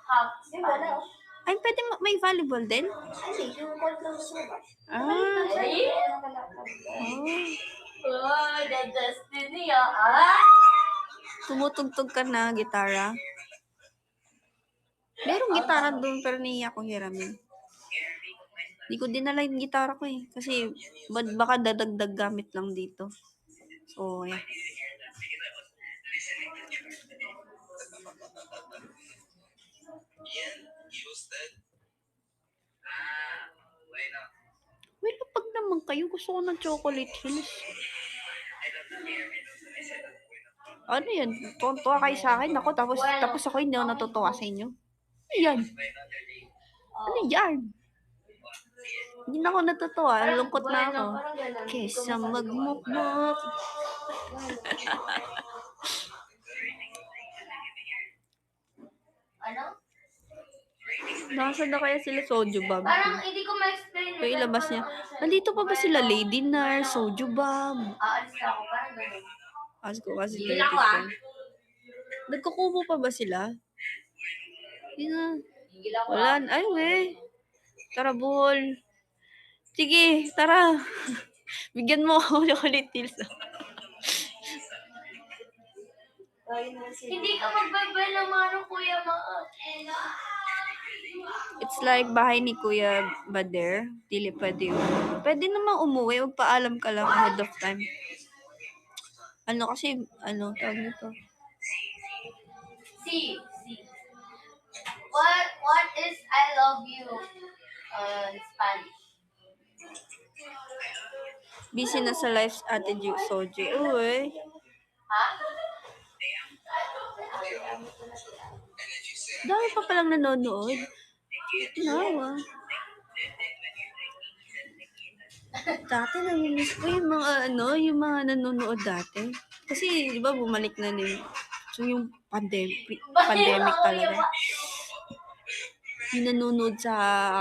half Spanish. Ay, pwede may volleyball din? Hindi, yung court lang sa labas. Ah. Oh, the destiny, Tumutugtog ka na gitara? Merong gitara doon pero naiiyak kong hiramin. Hindi ko dinala yung gitara ko eh. Kasi baka dadagdag gamit lang dito. So, yeah. Well, pag naman kayo, gusto ko ng chocolate hills. Ano yan? Tuwa kayo sa akin. Ako, tapos ako hindi ako natutuwa sa inyo. Ano yan? Ano yan? Hindi na ako natutuwa. Lungkot na ako. Kesa magmukmuk. Ano? Nasaan na kaya sila Soju Bomb? Parang hindi ko ma-explain. Kaya ilabas niya. Nandito pa ba sila Lady Nar, Soju Bomb? Aalis na ako. Parang ganun. Ask ko kasi Gigil ako, Nagkukubo pa ba sila? Hindi na. Gigil ako, Wala. Ay, we. Tara, buhol. Sige, tara. Bigyan mo ako ng chocolate hills. Hindi ka magbabay ng mga kuya mo. It's like bahay ni Kuya Bader. Dili pwede yun. Pwede naman umuwi. Magpaalam ka lang ahead of time. Ano kasi, tawag nito. See. What is I love you in Spanish? Busy na sa life ate Soju. Uy. Ha? Dami pa palang nanonood. Nawa. Dati namimiss ko yung mga nanonood dati. Kasi, di ba, bumalik na yung pandemic talaga. Yung nanonood sa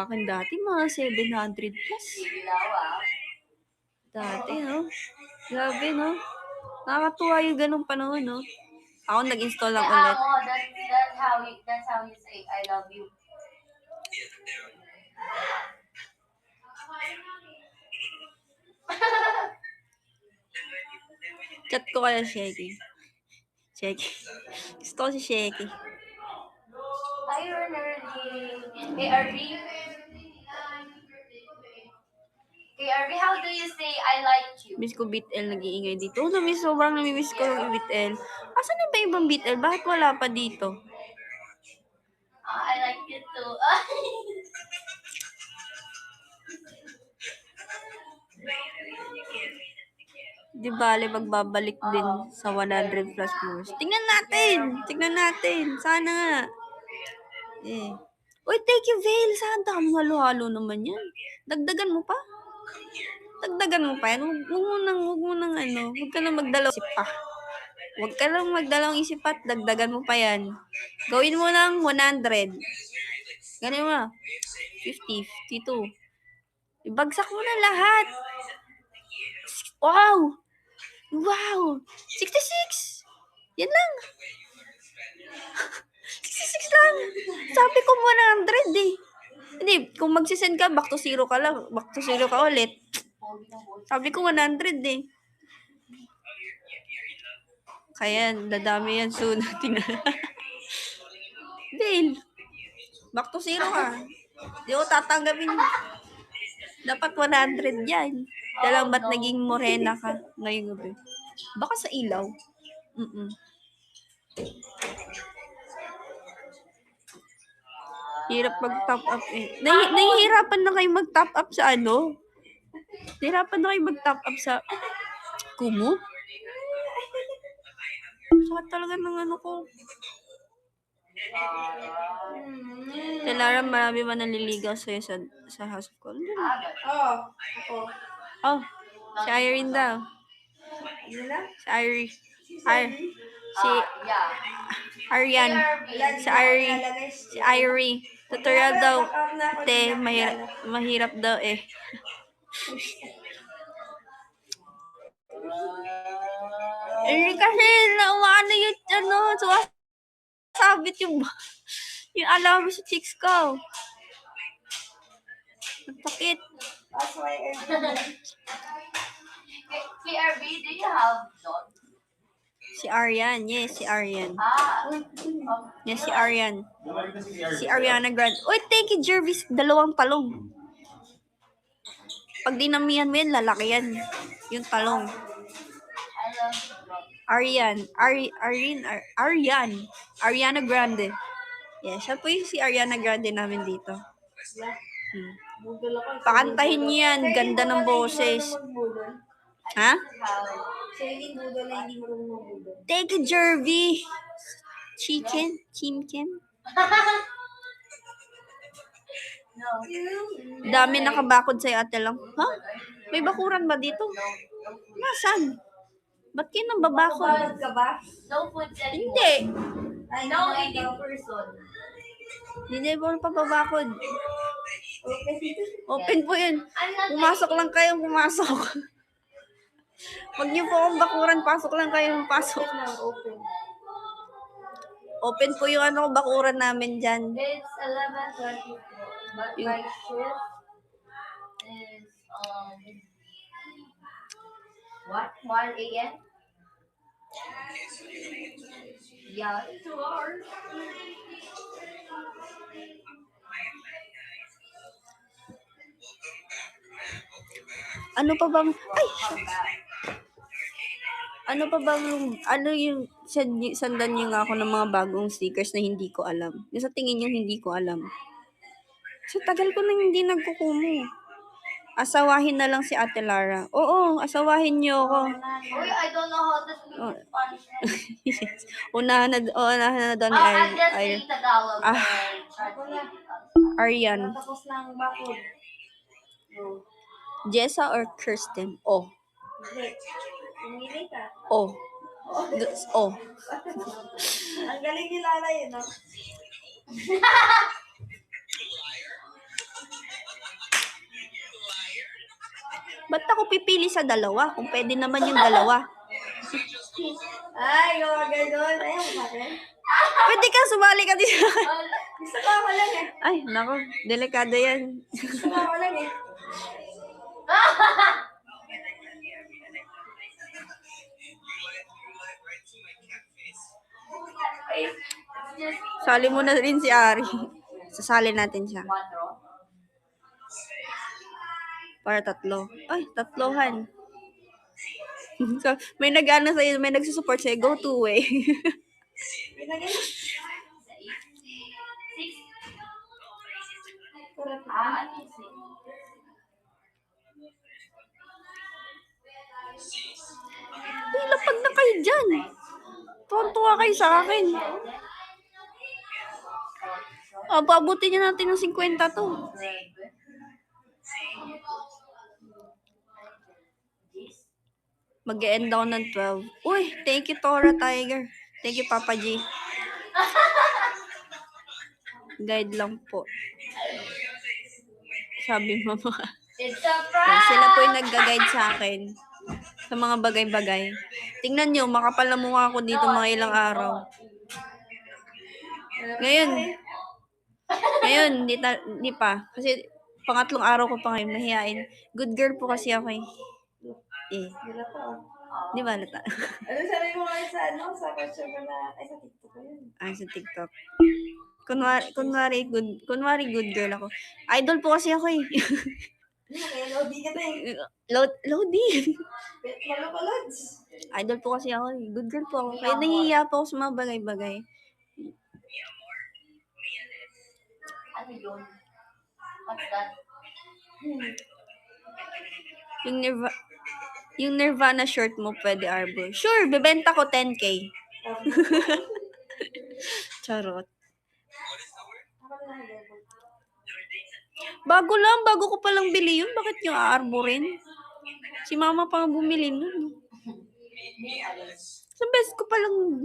akin dati, mga 700 plus. Dati, no? Grabe, no? Nakakatuwa yung ganong panahon, no? Ako nag-install lang ulit. That's how you say I love you. Chat ko kaya Sheki. Gusto ko si Sheki. Hi, KRB. KRB, how do you say I like you? Miss ko BitL nag-iingay dito. Sobrang namimiss ko yung BitL. Asan na ba ibang BitL? Bakit wala pa dito? I like you too. Di bale, magbabalik din sa 100 plus viewers. Tingnan natin. Sana nga. Eh. Uy, thank you, Vale. Saan dami halo-halo naman yan? Dagdagan mo pa? Yan. Huwag mo nang ano. Huwag ka nang magdalawang isip pa. Huwag ka nang magdalawang isip pa at dagdagan mo pa yan. Gawin mo ng 100. Ganun mo. 50, 52. Ibagsak mo na lahat. Wow! 66! Yan lang. 66 lang. Sabi ko 100 eh. Hindi, kung magsisend ka, back to zero ka lang. Back to zero ka ulit. Sabi ko 100 eh. Kaya, dadami yan soon. Dale, back to zero ka. Di ko tatanggapin. Dapat 100 yan. Kaya lang ba't naging morena ka ngayong gabi? Baka sa ilaw. Hirap mag-top up eh. Nahihirapan na kayo mag-top up sa ano? Nahihirapan na kayo mag-top up sa Kumu? Sakit talaga ng ano ko. Lara, marami ba naliligaw sa'yo sa house of call? Oh, si Irene daw. Si Irene. Si Arian. Si Irene. Tutorial daw. Te, mahirap daw eh. Kasi naumano yung sabit yung alam mo sa chicks ko. Sakit. That's why PRB, do you have dog? Si Arian. Yes, si Arian. Yes, si Arian. Si Ariana Grande. Uy, thank you, Jervis. 2 talong. Pag dinamihan mo yan, lalaki yan. Yung talong. Arian. Ariana Grande. Yeah, siya po yung si Ariana Grande namin dito. Pakantahin niyo yan. Ganda ng boses. Ha? Thank you, Jervy. Chicken? Dami nakabakod sa'yo, ate lang. Ha? May bakuran ba dito? Nasaan? Ba't kayo nang babakod? ka ba? No food anymore. Hindi. No eating person. Hindi po pababakod. Open po yun. Pumasok lang kayo, pumasok. Wag niyo po akong bakuran, pasok lang kayo, pasok. Open po yung bakuran namin dyan. It's 11:24. But my shift is what? 1 a.m. Yeah, 2 hours. Ano pa bang yung sandan niyo nga ako ng mga bagong stickers na hindi ko alam. Yung sa tingin niyo hindi ko alam. Sa tagal ko nang hindi nagkukumo. Asawahin na lang si Ate Lara. Oo, asawahin niyo ako. Uy, I don't know how to speak Spanish. Unahan na daw ni I'll just say Tagalog. Arian. Tapos ng bakod. Jessa or Kirsten? Oh. Pumili ka. Oh. Oh. Ang galing ni Lara yun, no? Ba't ako pipili sa dalawa? Kung pwede naman yung dalawa. Ay, gawa gano'n. Ayaw mo ba rin? Pwede ka, sumali ka din. Gusto ko ako lang eh. Ay, nako. Delikado yan. Gusto ko ako lang eh. Sali mo na rin si Ari. Sasali natin siya. Para 3. Ay, 3han. So, may nag-ano sa'yo, may nagsusupport sa'yo. Go to way. lapag na kayo dyan. Tuwan-tuwa kayo sa akin. Paabutin niya natin ng 50 to. Mag-e-end ako ng 12. Uy, thank you, Tora Tiger. Thank you, Papa G. Guide lang po. Sabi mama. It's a Sila po yung nagga-guide sa akin sa mga bagay-bagay. Tingnan nyo, makapal na mukha ako dito mga ilang araw. Ngayon, hindi pa. Kasi pangatlong araw ko pa ngayon, mahihain. Good girl po kasi ako eh. Di ba lata? Ano sabi mo kayo sa sa picture ko na, sa TikTok ko yun. Sa TikTok. Kunwari good girl ako. Idol po kasi ako eh. Kaya Lodi ka na eh. Lodi. Malo ka, Lods. Idol po kasi ako eh. Good girl po ako. Kaya nahihiya po ako sa mga bagay-bagay. Ano yun? What's that? Yung Nirvana shirt mo pwede, Arbor. Sure, bebenta ko 10K. Charot. Bago ko palang bili yun. Bakit yung aarborin? Si mama pa bumili nun. Sa best ko palang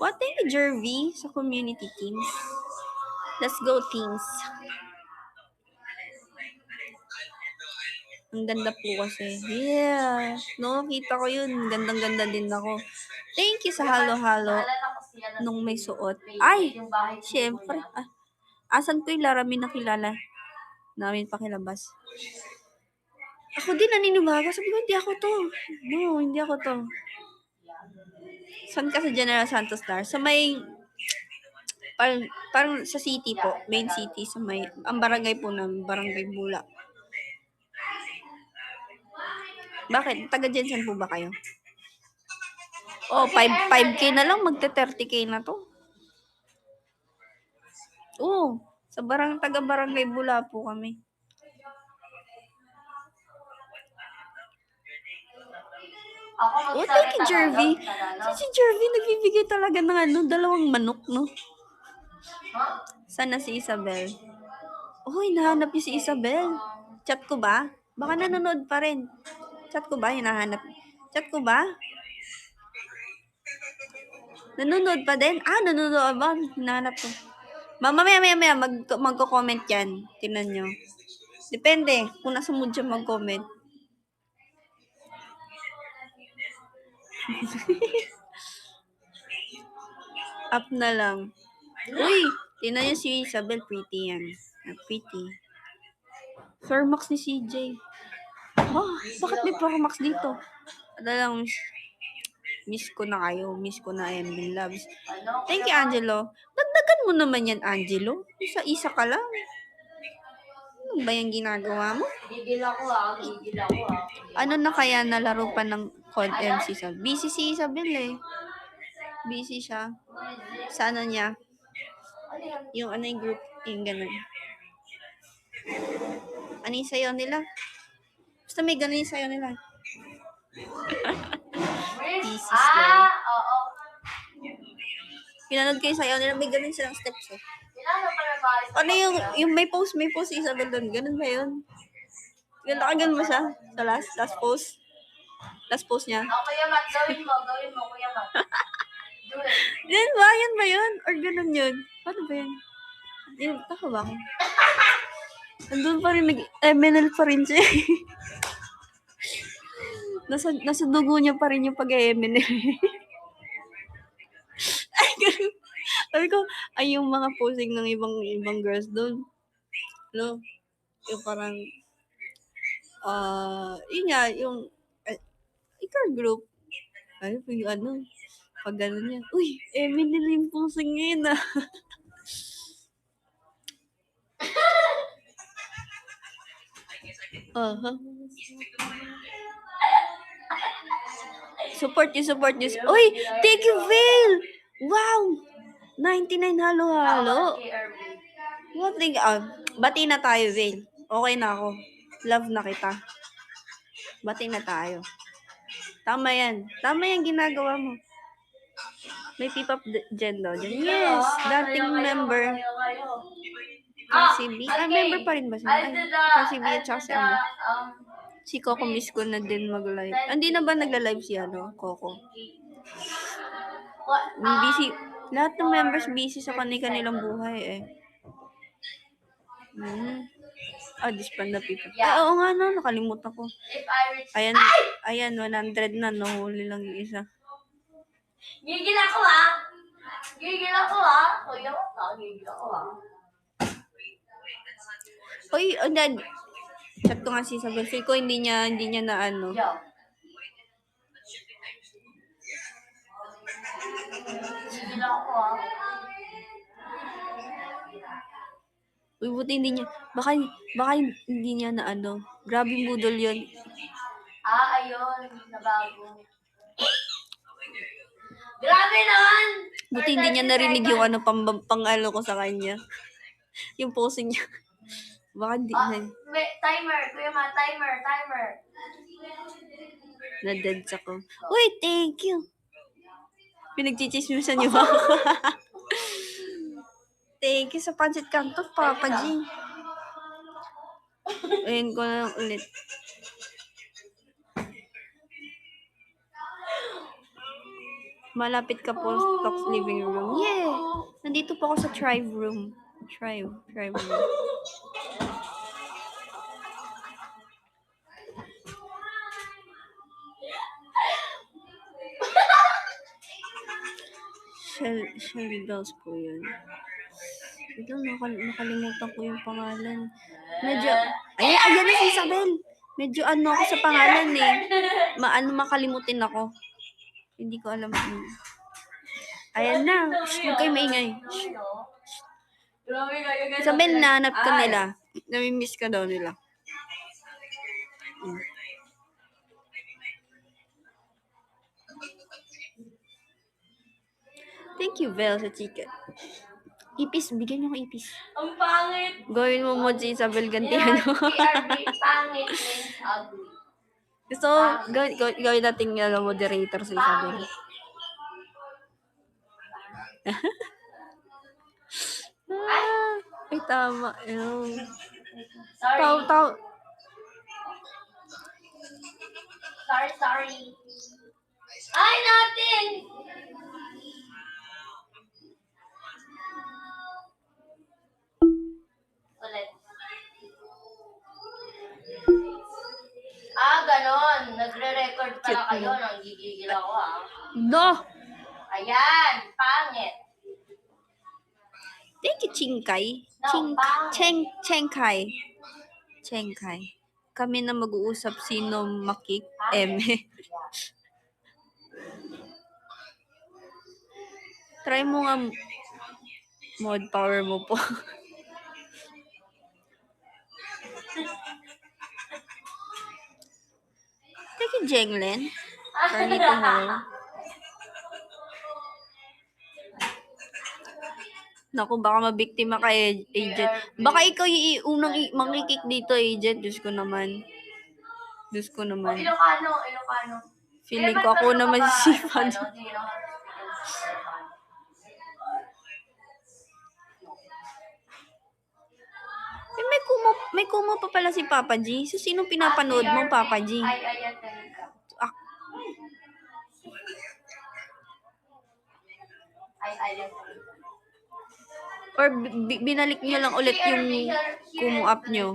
What? Thank you, Jervy, sa community teams. Let's go, teams. Ang ganda po kasi. Yeah. No, kita ko yun. Gandang-ganda din ako. Thank you sa halo-halo nung may suot. Ay! Siyempre. Asan ko yung Laramie na kilala? Namin pakilabas. Ako din naninibaga. Sabi ko, hindi ako to. No, hindi ako to. Saan ka sa General Santos Dar? Sa may... Parang sa city po. Main city. Sa may... Ang barangay po namin. Barangay Bula. Bakit? Taga Jensen po ba kayo? 5K na lang. Magte-30K na to. Sa taga Barangay Bula po kami. Thank you, Jervy. Si Jervy nagbibigay talaga ng 2 manok, no? Sana si Isabel. Hinahanap niyo si Isabel. Chat ko ba? Baka nanonood pa rin. Chat ko ba? Hinahanap. Chat ko ba? Nanonood pa din? Nanonood ba? Hinahanap ko. Mamaya, magko-comment yan. Tingnan nyo. Depende. Kung nasa mood siya mag-comment. Up na lang. Uy! Tingnan nyo si Isabel. Pretty yan. Pretty. Sir Max ni CJ. Bakit may Pro Max dito? Lang, miss ko na kayo. Miss ko na MB Loves. Thank you, Angelo. Dagdagan mo naman yan, Angelo. Isa-isa ka lang. Ano ba yung ginagawa mo? Gigil ako. Ano na kaya nalaro pa ng COD MC sa? Busy si Isabel eh. Busy siya. Sa ano niya? Yung yung group, yung ganun. Ano yung sayo nila? Basta may ganun yung sayo nila. Busy slow. Oo. Pinanood kayo sayo nila, may ganun silang steps eh. Ano yung may post si Isabel doon. Ganun ba yun? Ganun mo siya sa last post. Last post niya. Kuya Matt, gawin mo, Kuya Matt. Do it. Yan ba yun? Or ganun yun? Paano ba yun? Taka ba ako? Nandun pa rin, MNL pa rin siya. nasa dugo niya pa rin yung pag-MNL. Ay, ganun. Sabi ko, yung mga posing ng ibang girls doon. No? Yung parang, yun nga, yung, girl group. Yung pag gano'n niya, uy, Emily yung posing ngayon ah. Support you. Uy, thank you, Vale! Wow! 99 halo-halo. Bati na tayo, Vale. Okay na ako. Love na kita. Bati na tayo. Tama yan. Tama yan ginagawa mo. May P-pop Jen daw dyan. Yes, dating member. Kasi B. Member pa rin ba siya? Ay, kasi B at saka si ano. Si Coco miss ko na din mag-live. Hindi na ba nagla-live si Coco? Busy. Lahat ng members busy sa kanilang buhay eh. Disband na people. Ay, oo nga no, nakalimutan ko. Ayan, 100 na, nahuli lang yung isa. Gigil ako ah! Gigil ako ah! Kuya mo ka, gigil ako ah. Uy, chat ko nga si Isabel. Feel ko hindi niya na ano. Yo. Gigil ako ah. Uy, buti hindi niya. Baka hindi niya na ano. Grabe budol yun. Ayun. Nabago. Grabe naman! Buti hindi niya narinig yung ano, pang ano ko sa kanya. Yung posing niya. Baka hindi na. Wait, timer. Kuya Ma, timer. Na-deads ako. Uy, thank you. Pinagchichismisan niyo ba? Thank you sa pancit canton, Papa G. Ayun ko na ulit. Malapit ka po sa Talks living room. Yeah! Nandito po ako sa Tribe room. Tribe room. Shelly Bells po yun. Ito, nakalimutan ko yung pangalan. Medyo, ayan na si Isabel. Medyo ano ako sa pangalan eh. Makalimutin ako. Hindi ko alam. Ayan na. Huwag kayo maingay. Isabel, nahanap ka nila. Namimiss ka daw nila. Thank you, Vel, sa chika. Ipis, bigyan niyo ko ipis. Ang pangit! Gawin mo mo si Isabel Gantiano. Pangit means ugly. Gusto, gawin natin moderator sa Isabel. Ay, tama. Sorry. Tao. Sorry. Ay, natin! Ulit. Ganon. Nagre-record pala kayo. Nanggigigil ako No! Ayan, pangit. Thank you, Chingkai. Pangit. Chengkai. Kami na mag-uusap sino makik eme. Try mo nga mod power mo po. Thank you, Jenglen. Carnito Hall. Naku, baka mabiktima ka, agent. Baka ikaw yung unang makikik dito, agent. Diyos ko naman. Ilocano. Feeling ko ako na masisipan. May kumo pa pala si Papa G. So, sino pinapanood mo, Papa G? Ayan, talaga. Ayan. Or binalik nyo lang ulit yung kumo app nyo.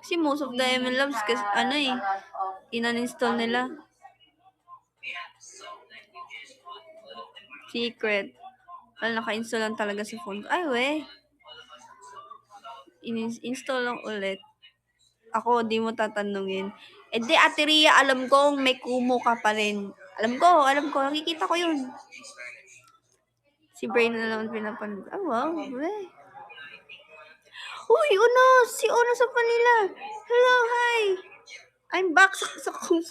Kasi most of the ML Labs, inan-install nila. Secret. Well, naka-install lang talaga sa phone ko. Ay, we. Install lang ulit. Ako, di mo tatanungin. Di, Ate Ria, alam kong may kumo ka pa rin. Alam ko. Nakikita ko yun. Si Brain na naman pinapanood. Wow. We. Uy, Unos! Si Unos sa Manila. Hello, hi. I'm back sa kumo.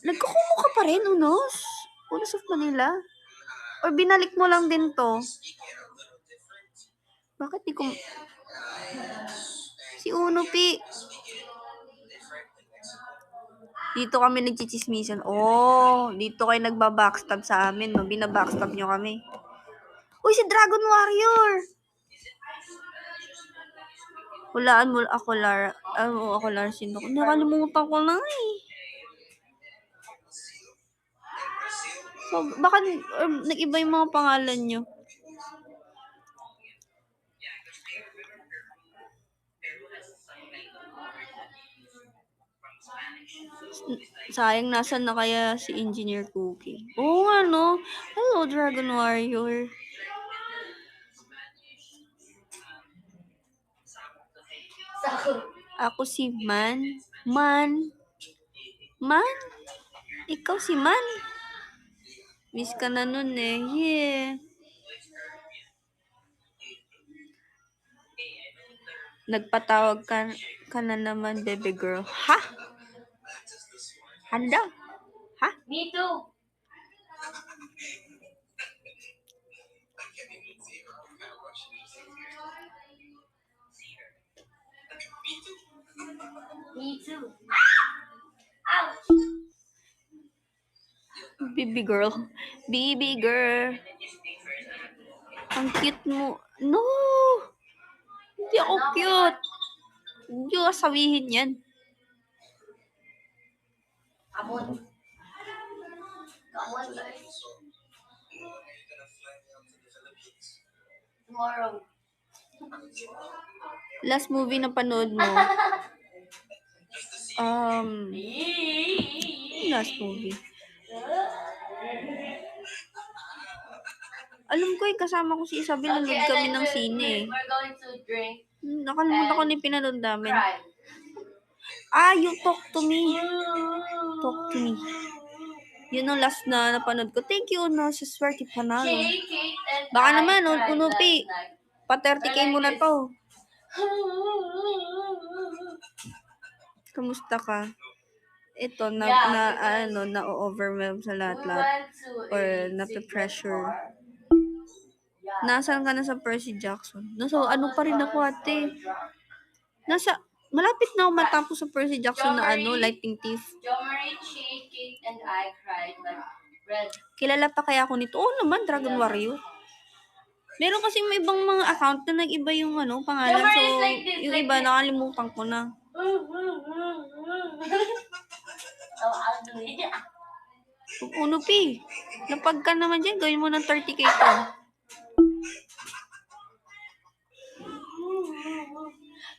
Nagkukumo ka pa rin, Unos? Unos of Manila? Or binalik mo lang din to? Bakit di ko... Si Uno, Pi. Dito kami nagchichismisan. Oh, dito kayo nagba-backstab sa amin, no? Bina-backstab nyo kami. Uy, si Dragon Warrior! Hulaan mo ako, Lara. Ako, Lara. Sino ko? Nakalimutan ko na eh. So, baka nag-iba yung mga pangalan nyo. Sayang, nasan na kaya si Engineer Cookie? Oo nga, no? Hello, Dragon Warrior. Ako si Man. Man? Ikaw si Man? Miss ka na nun eh. Yeah. Nagpatawag ka na naman, baby girl. Ha? Handa? Ha? Me too. Me too. Ouch! Baby girl. Baby girl. Ang cute mo. No! Hindi ako cute. Hindi ko sabihin yan. Come on. Come on, guys. Tomorrow. Last movie na panood mo. Last movie. Alam ko eh, kasama ko si Isabel, nanood and kami then ng sine eh. We're going to drink. Nakalimutan ko na yung pinanood namin. Cry. You Talk to Me. Talk to Me. Yun ang last na napanood ko. Thank you, na sa swerte panalo. Kate and Baka I naman, cried unupi. last night. Pa 30k mo na to. Kamusta ka? Ito, na-overwhelm sa We lahat-lahat. went to Or a nape-pressure. secret bar. Yeah. Nasaan ka na sa Percy Jackson? So, ano pa rin ako, ate? Drunk. Malapit na ako matapos sa Percy Jackson na Lightning Thief. Jo Marie, Kate, and I cried like red. Kilala pa kaya ako nito? Oo naman, Dragon Warrior. Meron kasi may ibang mga account na nag-iba yung pangalan. Drummer So, is like this, yung like iba, this. nakalimutan ko na. Oh, ugly. Unupi. Napag ka naman dyan, gawin mo ng 30k to.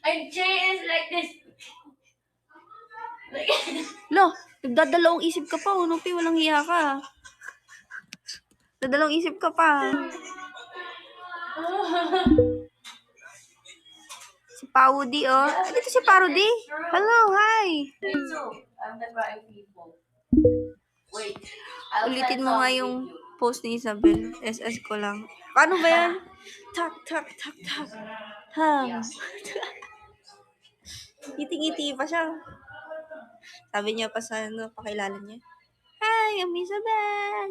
And Jay is like this. Lo, nagdadalawang isip ka pa, Unupi, walang hiya ka. Dadalawang isip ka pa. Si Paudi, oh. Dito si Parody. Hello, hi. Me too. I'm the crying people. Wait. I'll Ulitin send mo nga some yung video. post ni Isabel. SS ko lang. Paano ba yan? Tak, tak, tak, tak. Yeah. Ngiti-ngiti pa siya. Sabi niya pa sa pakilala niya. Hi, I'm Isabel.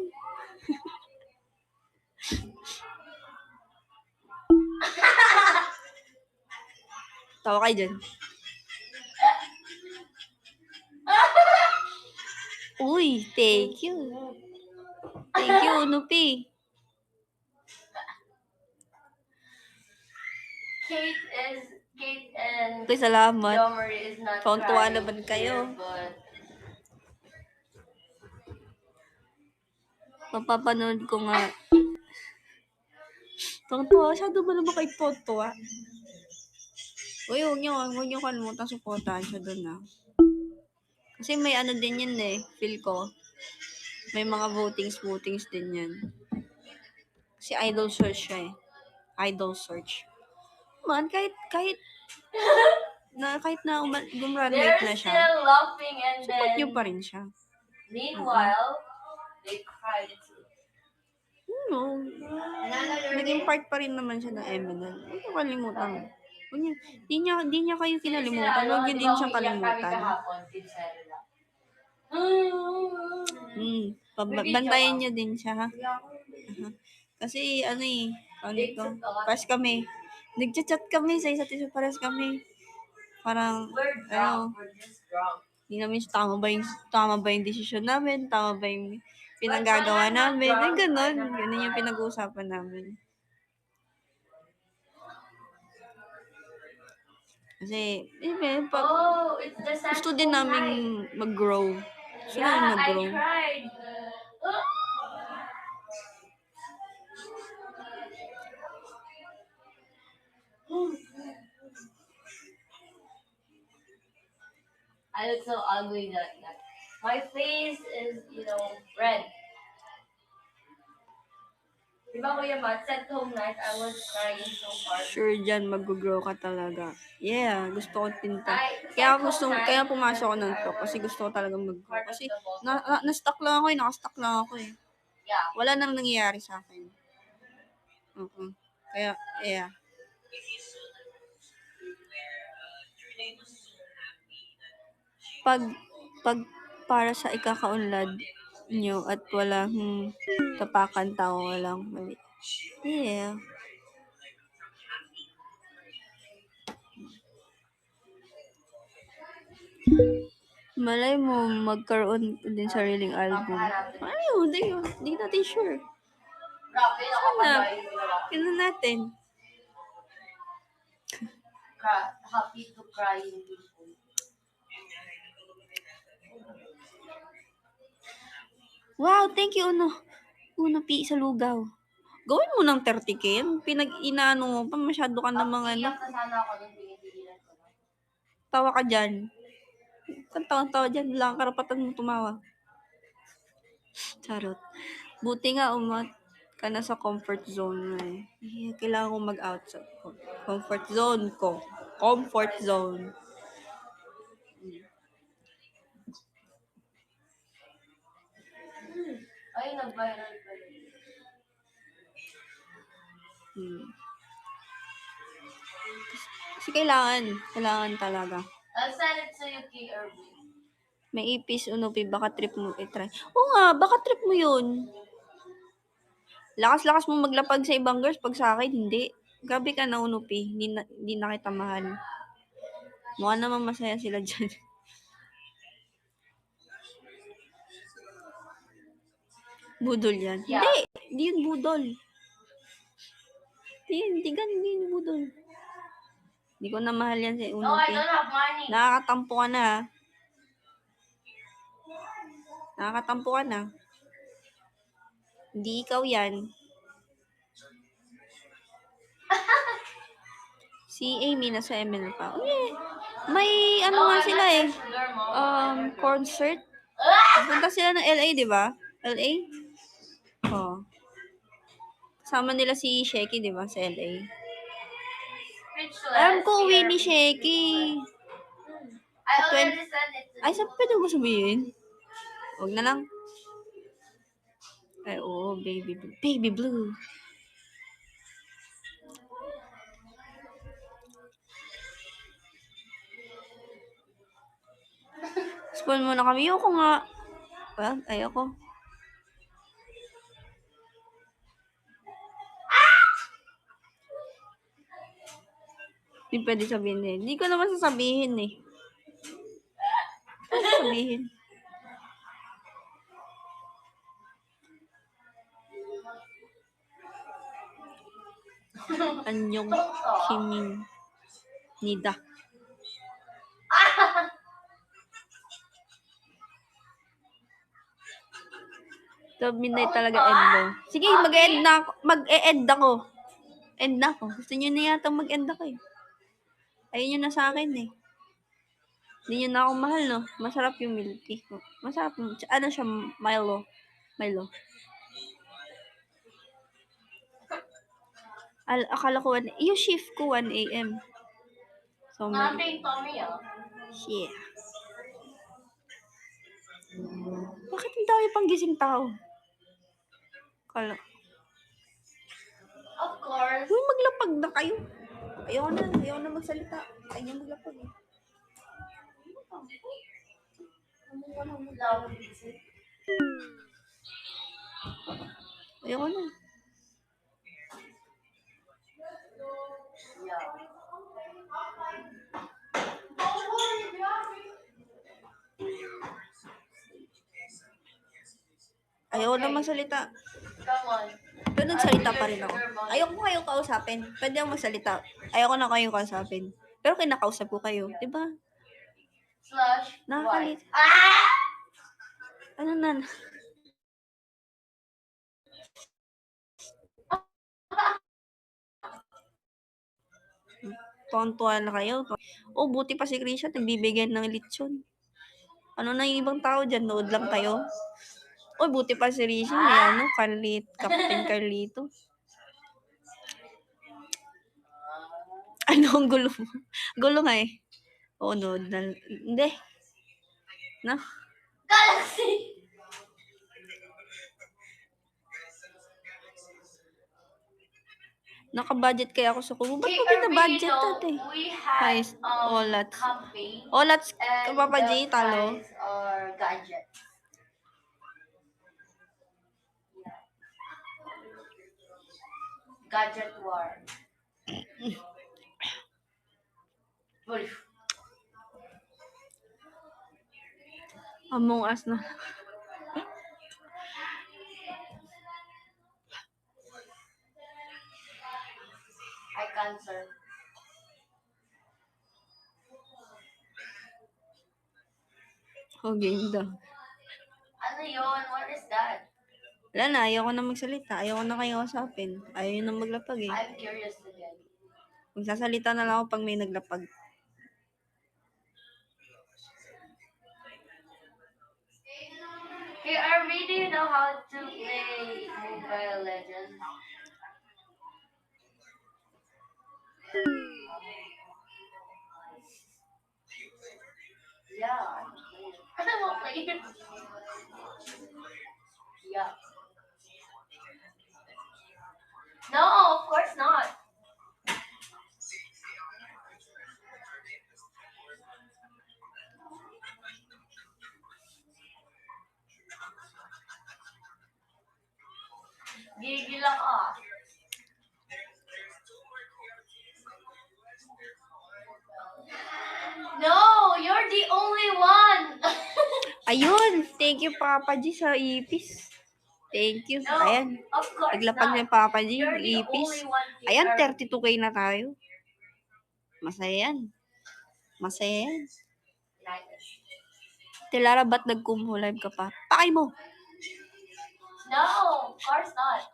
Tawa kayo dyan. Uy, thank you. Thank you, Unupi. Kate and Okay, salamat. Jo Marie is not Tuwan-tuwa crying naman kayo. here, but Mapapanood ko nga. Tuwa-tuwa siya. Doon ba naman kayo tuwa? Uy, huwag niyo kalimutan supportahan siya doon na. Kasi may din yan eh. Feel ko. May mga votings din yan. Kasi idol search siya eh. Idol search. Man, kahit na gumraduate they're na siya. still laughing and Support then niyo pa rin siya. meanwhile they cried too. No. Naging part pa rin naman siya ng Emerald. Huwag niyo kalimutan. Di niya kayo kinalimutan. Huwag niyo din siyang kalimutan. Bantayan niyo din siya, ha? Kasi, pares kami. Nagchat-chat kami sa isa't isa, pares kami. Parang, We're drunk. We're just drunk. Hindi namin tama ba yung desisyon namin, tama ba yung pinagagawa namin, yung ganun. Ganun yung pinag-uusapan namin. Kasi, It's the gusto din namin mag-grow. Gusto namin mag-grow. cried. I look so ugly that my face is, red. Diba Kuya Matt, at home night, I was crying so hard. Sure dyan, mag-grow ka talaga. Yeah, gusto ko tinta. Kaya pumasok ako ng talk kasi gusto ko talaga mag-grow. Kasi na-stuck lang ako nakastuck lang ako eh. Yeah. Wala nang nangyayari sa akin. Kaya, yeah. Pag para sa ikakaunlad nyo at walang tapakan tao, walang mali. Yeah. Malay mo, magkaroon din sariling album. Ano, hindi natin sure. Grabe, Sana, kailan natin. Happy to crying people. Wow, thank you, Uno P sa lugaw. Gawin mo ng 30K. Pinag-inaano mo pa, masyado ka namang Iyak na sana ako nung pinipigilan ko. tawa ka dyan. Kung tawa dyan, wala kang karapatan mo tumawa. Charot. Buti nga ka na sa comfort zone mo eh. Kailangan ko mag-out sa comfort zone ko. Comfort zone. Ay, nag-viral pa Kasi kailangan talaga. I'll send it to you, King Irving. May ipis, Uno P, baka trip mo i-try. Oo nga, baka trip mo yun. Lakas-lakas mo maglapag sa ibang girls, pag sa akin, hindi. Grabe ka na, Uno P. Hindi na kita mahal. Mukha naman masaya sila dyan. Budol yan. Yeah. Hindi yun budol. Hindi yun budol. Hindi ko na mahal yan si Uno No, I P. don't have money. Nakakatampo ka na. Nakakatampo ka na. Hindi ikaw yan. Si Amy nasa ML pa. May ano nga sila eh. Concert. Punta sila ng LA, di ba? LA? Oh. Kasama nila si Sheky, di ba? Sa LA. Alam ko uwi ni Sheky. I already sent it to you. Ay, saan pwede mo sabihin? Huwag na lang. Ay, oo, baby blue. Baby blue. Spoil mo na kami. Ayoko nga. Well, ayoko. Hindi pwede sabihin eh. Hindi ko naman sasabihin eh. Ano sabihin? Anyong himing nida. So, midnight talaga end mo. Sige, mag-e-end ako. End na ako. Gusto nyo na yata mag-end ako eh. Ayun yun na sa akin eh. Hindi nyo na ako mahal, no? Masarap yung milk tea ko. Masarap. Ano siya? Milo. Akala ko yung shift ko 1 a.m. So, Nothing, Tommy, yeah. Bakit ang dami pang gising tao? Of course. Uy, maglapag na kayo. Ayaw na magsalita. Ayaw maglapag eh. Ayaw na. Yeah. Ayaw na magsalita. Come on. Pero nagsalita pa rin ako. Ayoko kayong kausapin. Pwede akong magsalita. Ayoko na kayong kausapin. Pero kinakausap ko kayo. Diba? Slash. Nakakalit. Y. Ah! Ano na? Tuwan-tuwa na kayo. Oh, buti pa si Krisha. Nagbibigay ng lechon. Ano na yung ibang tao dyan? Nood lang kayo. Oh, buti pa si Risha. May ano, Captain Carlito. Ano ang gulo mo? Gulo nga eh. Oo, nood na. Hindi. No? Galaxy. Naka-budget kaya ako sa kubo. Ba't Hey, mo pinabudget Arvino, natin? we had Guys, Olats. campaign Olats, and Papa the J, talo. prize are gadgets. Gadget war. Uy. Among Us na. I cancer. Oh, game daw. Ano yun? What is that? Wala na, ayoko na magsalita. Ayoko na kayo usapin. Ayaw na maglapag eh. I'm curious again. Magsasalita na lang ako pag may naglapag. Hey, Arvin, do you know how to play Mobile Legends? Yeah, I won't play it. Yeah. No, of course not. Gigil ako. No, you're the only one. Ayun! Thank you, Papa G, sa ipis. Thank you. No, Ayan. of course Naglapag not. niya Papa G, You're the ipis. only one here. Ayan, 32K na tayo. Masaya yan. Masaya yan. Tilara, ba't nag-kumho live ka pa? Pakay mo! No, of course not.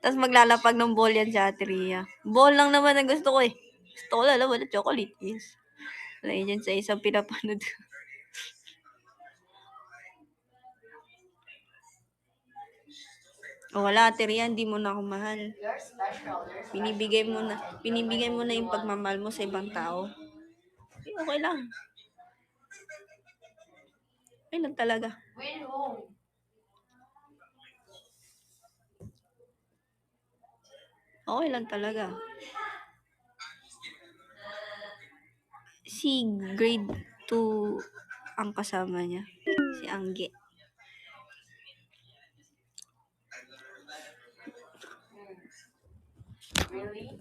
Tapos maglalapag ng ball yan sa Atria. Ball lang naman ang gusto ko eh. Gusto ko lalaman ng chocolate. Yes. Wala yun dyan sa isang pinapanood ko. O wala, Atria, hindi mo na ako mahal. You're special. You're special. Binibigay mo na yung pagmamahal mo sa ibang tao. Okay lang. Okay lang talaga. With whom? Okay lang talaga. Si grade 2 ang kasama niya. Si Angge. Really?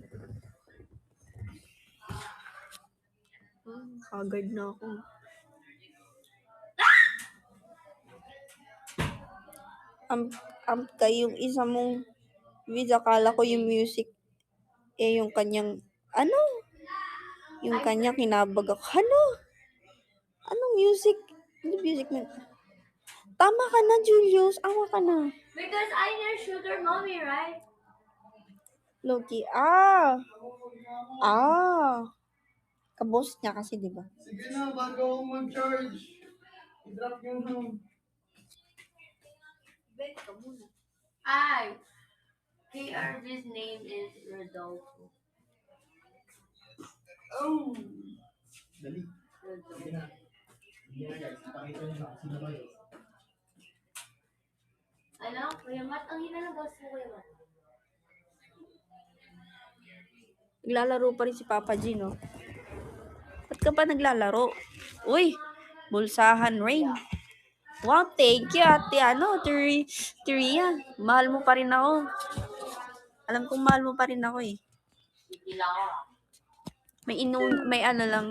Haggard na ako. Yung isa mong video, akala ko yung music, yung kanyang, yung kanyang kinabag ako. Anong music? Ano music na? Tama ka na, Julius. Awa ka na. Because I'm your sugar mommy, right? Loki. Kabos niya kasi, di ba? Sige na, bago ako mag-charge. I-drop yung home. KRV's name is Rodolfo. Oh! Dali. Rodolfo. Sige na. Sige na guys, pakita nyo na sino ba yun. Ano? Kuya Matt, ang hina ng boss mo, Kuya Matt. Naglalaro pa rin si Papa G, no? Ba't ka pa naglalaro? Uy! Bulsahan Rain. Wow, thank you, ate. Teria. Mahal mo pa rin ako. Alam kong mahal mo pa rin ako eh. Hindi lang ako. May ano lang.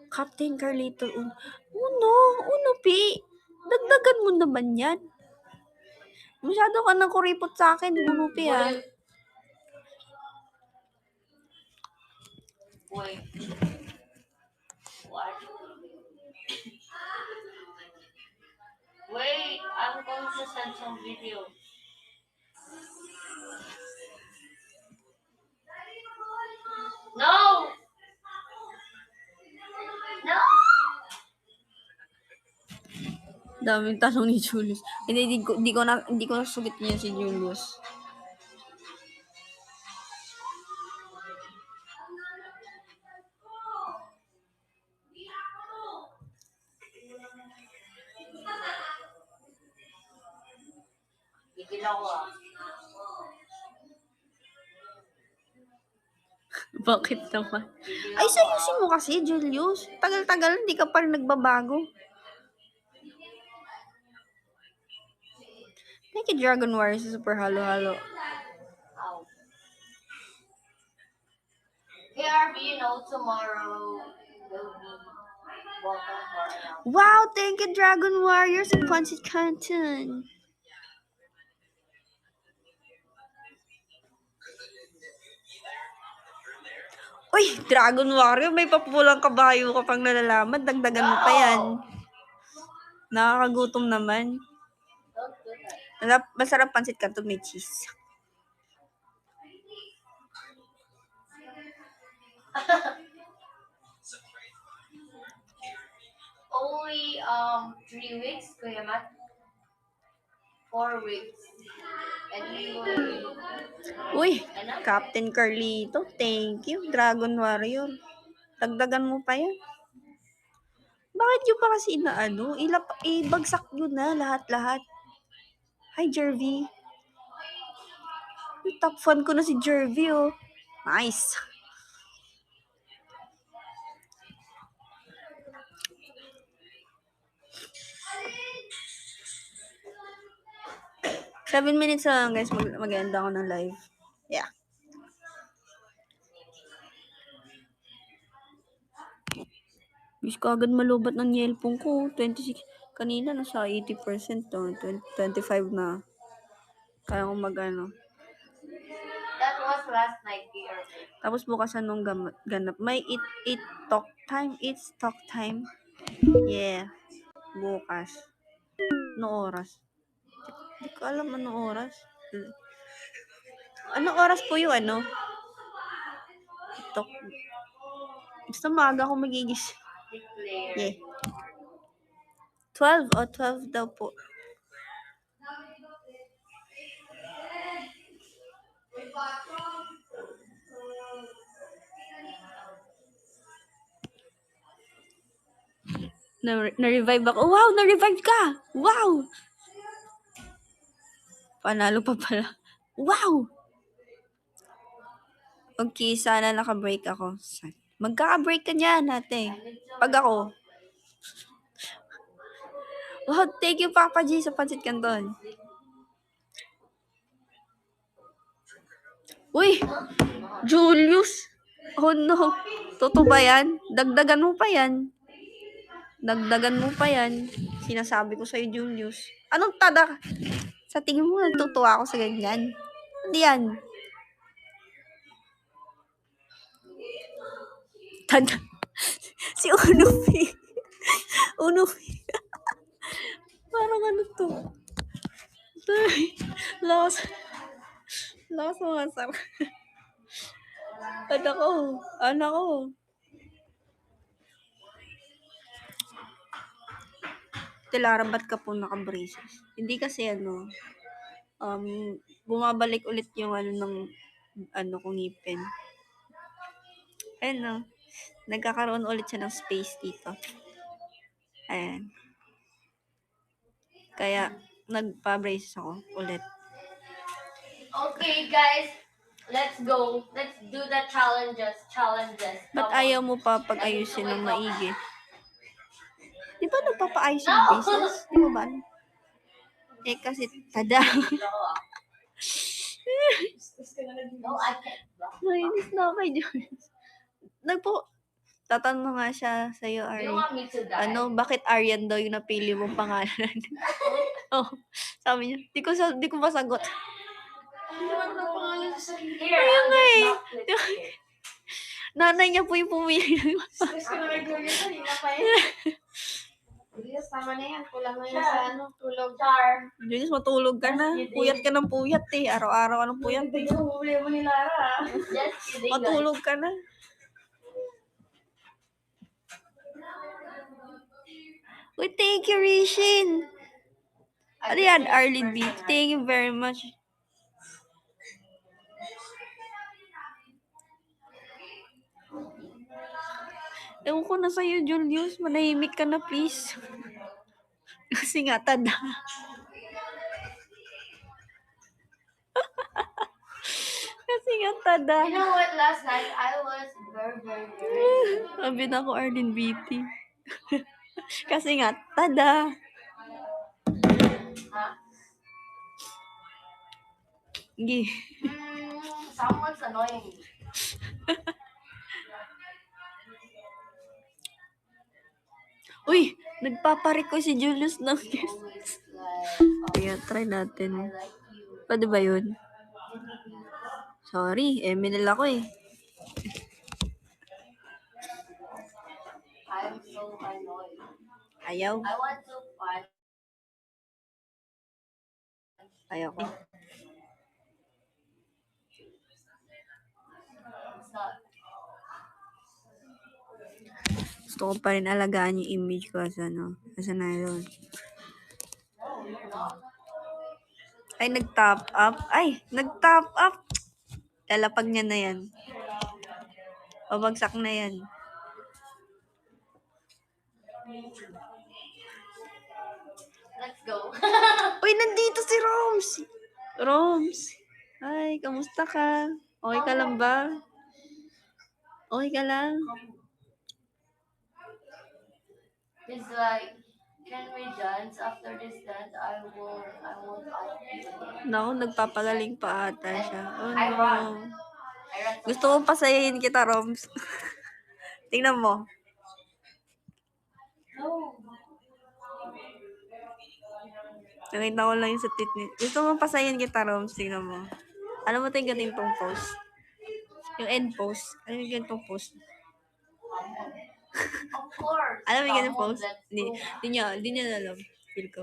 Captain Carlito. Uno, Pi. Dagdagan mo naman yan. Masyado ka nang kuripot sa akin, Bunupi ah. Wait. What? Wait, I'm going to send some video. No! No! Daming tanong ni Julius. Hindi ko na sugit niya si Julius. Gigil ako ah. Bakit naman? Ay, sayusin mo kasi, Julius. Tagal-tagal, hindi ka pa rin nagbabago. Thank you, Dragon Warriors, super halo-halo. Ow. KRB, you know, tomorrow will be welcome for announcement. Wow, thank you, Dragon Warriors and Pancit Canton. Uy, Dragon Warrior, may papulang kabayo ka pang nalalaman. Dagdagan mo pa yan. Nakakagutom naman. Don't do that. Masarap Pancit Canton, may cheese. Only 3 weeks, Kuya Matt. 4 weeks. And we will Uy, Captain Carlito, thank you, Dragon Warrior. Dagdagan mo pa yan. Bakit yun pa kasi inaano? Ibagsak yun na lahat-lahat. Hi, Jervy. Top fan ko na si Jervy, oh. Nice. Seven minutes lang, guys. Mag-end ako ng live. Yeah. Wish ko agad malubat ng yelpong ko. 26. Kanina, nasa 80% to. 25 na. Kaya ko mag-ano. That was last night, KRB. Tapos bukas anong ganap? May eat talk time. It's talk time. Yeah. Bukas. Ano oras? Hindi ko alam anong oras. Anong oras po yung ano? Talk. Basta maaga ako magigis. Declare. Yeah. 12 o 12 daw po. Na-revive ako. Wow, na-revive ka! Wow! Panalo pa pala. Wow! Okay, sana naka-break ako. Magkaka-break ka niyan, ate. Pag ako. Wow, thank you, Papa G, sa Pancit Canton. Uy! Julius! Oh no! Totoo ba yan? Dagdagan mo pa yan. Dagdagan mo pa yan. Sinasabi ko sa'yo, Julius. Anong tada? Sa tingin mo, natutuwa ako sa ganyan? Hindi yan. Tada. Si Unupi. Unupi. Parang ano to? Sorry. Lakas mga sarap. Anak ko. Tilara, ba't ka po naka-braces? Hindi kasi bumabalik ulit yung kong ngipin. Ayan nagkakaroon ulit siya ng space dito. Ayan. Kaya, nagpa-braces ako ulit. Okay, guys. Let's go. Let's do the challenges. Ba't ayaw mo pa pag-ayusin ng maigi? Di ba nagpapaayos yung braces? Di ba ba? Kasi tada. No, I can't. Nainis na ako kay Julius. Tatanong nga siya sa'yo, You Ari. want me to die? Bakit Aryan daw yung napili mong pangalan? Oh, sabi niya, di ko masagot. Hindi naman ng pangalan sa sarili. Here, I'll nga get eh. backflip here. Nanay niya po yung pumili. Stress ko na kay Julius. Hindi pa eh. Julius, tama na yan. Kulang na yan sa tulog. Char. Julius, matulog ka na. Puyat ka ng puyat eh. Araw-araw ka ng puyat eh. Bigyan mo problema ni Lara. Just kidding, guys. Matulog ka na. Uy, thank you, Rishin. Ano yan, Arlene B? Thank you very much. Ewan ko na sa'yo, Julius. Manahimik ka na, please. Kasi nga, tada. Kasi nga, tada. You know what? Last night, I was very Sabi na ako, Arlene BT. Kasi nga, tada. Huh? Gi. Someone's annoying me. Uy, nagpaparequest si Julius ng guest. Always like, Kaya, try natin. I like you. Pwede ba yun? Sorry, Emil ako eh. I'm so annoyed. Ayaw. I want to fight. Ayaw ko. It's not. Gusto ko pa rin alagaan yung image ko sa Asa na yun. No, you're not. Ay, nag-top up. Nag-top up. Lalapag niya na yan. Babagsak na yan. Let's go. Uy, nandito si Roms! Roms! Ay, kamusta ka? Okay ka lang ba? Okay ka lang? It's like, can we dance after this dance? I won't ask you. Naku, nagpapagaling pa ata siya. Oh, I no. run. Gusto kong pasayahin kita, Roms. Tingnan mo. No. Nakita ko lang yung sa tit niya. Gusto mong pasayahin kita, Roms. Tingnan mo. Alam mo ito yung ganitong post? Yung end post. Alam mo yung ganitong post? Of course. Alam mo yung ganitong Come on, post? let's Di niya alam. Feel ko.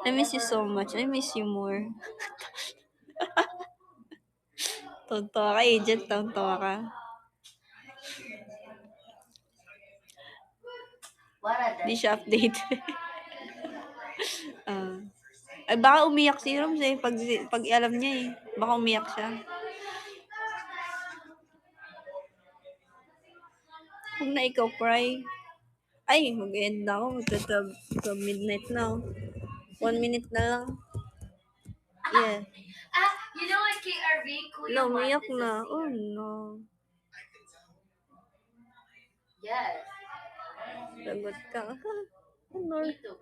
I miss you so much. I miss you more. Tontawa ka, agent. Tontawa ka. What a Di dance. siya update. Ay, baka umiyak si Roms eh. Pag alam niya eh. Baka umiyak siya. Huwag na ikaw cry. Ay, mag-end na ako. Magta midnight na. 1 minute na lang. Yeah. You know what, KRV? Kuya No, Mark umiyak is a na. singer. Oh no. Yes. Lagot ka. Honor. Me too.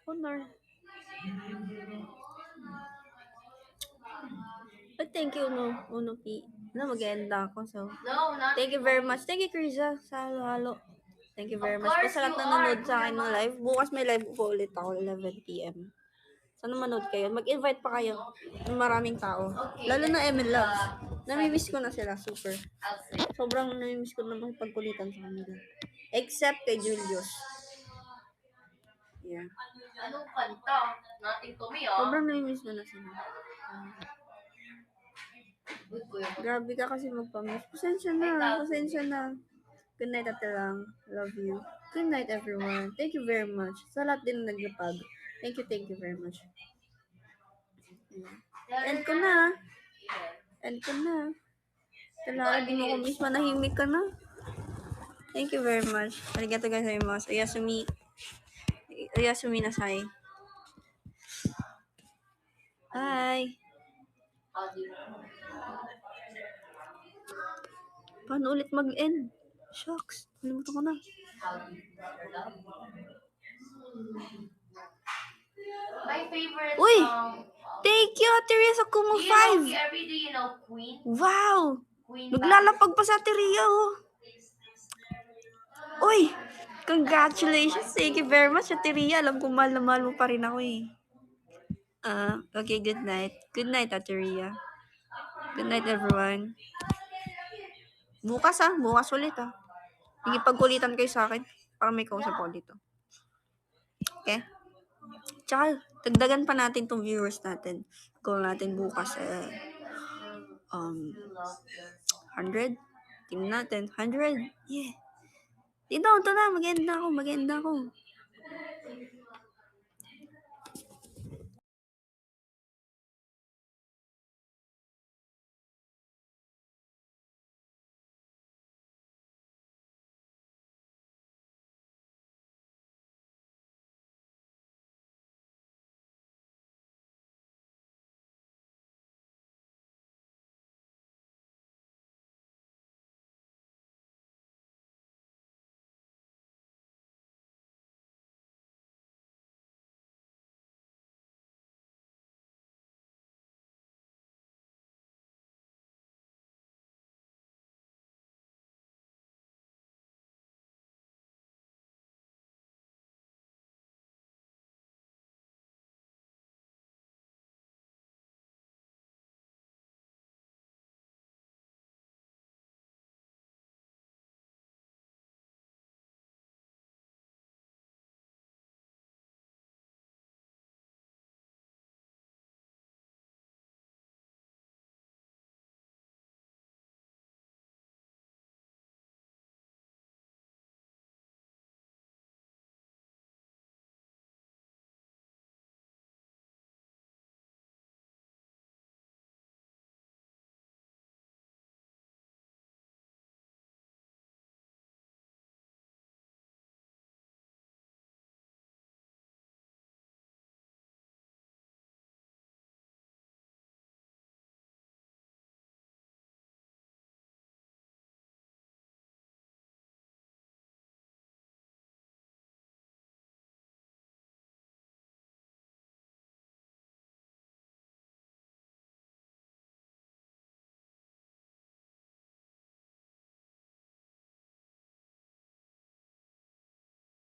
Honor. But thank you, Uno P. Mag-end na ako. So, No, not thank you very much. Thank you, Krisa, sa halo-halo. Thank you very Of much. course Sa lahat you na nanood are, sa akin Kuya ng live. Bukas may live po ulit ako, 11 p.m. Sana manood kayo. Mag-invite pa kayo ng maraming tao. Okay, Lalo na Emil Loves. uh, Namimiss ko na sila, super. I'll say. Sobrang namimiss ko na makipagkulitan sa kanila. Except kay Julius. Yeah. Anong kanta? Nothing to me, oh. Sobrang namimiss ko na sila. Good, Kuya Mark. Grabe ka kasi magpamiss. Pasensya na. Pasensya na. Good night, Ate Lang. Love you. Good night, everyone. Thank you very much. Sa lahat din na naglapag. Thank you very much. End ko na. End ko na. Kailangan din mo ko miss. Manahimik ka na. Thank you very much. Arigato gozaimasu. Oyasumi nasai. Bye. How do you Paano ulit mag-end? Shucks. Nalimutan ko na. My favorite Uy! song. Thank you, Ate Ria, sa Kumu 5. Every day, you know, Queen. Wow! Queen. Naglalapag pa sa Ate Ria, oh. Uy! Congratulations! Thank you very much, Ate Rhea. Alam ko mahal na mahal mo pa rin ako eh. Okay, good night. Good night, Ate Rhea. Good night, everyone. Bukas ulit Sige, pagkulitan kayo sa akin para may kausap ko dito. Okay? Tsaka, dagdagan pa natin tong viewers natin. Goal natin bukas 100. Tingnan natin. 100. Yeah. Ito na. Maganda ako.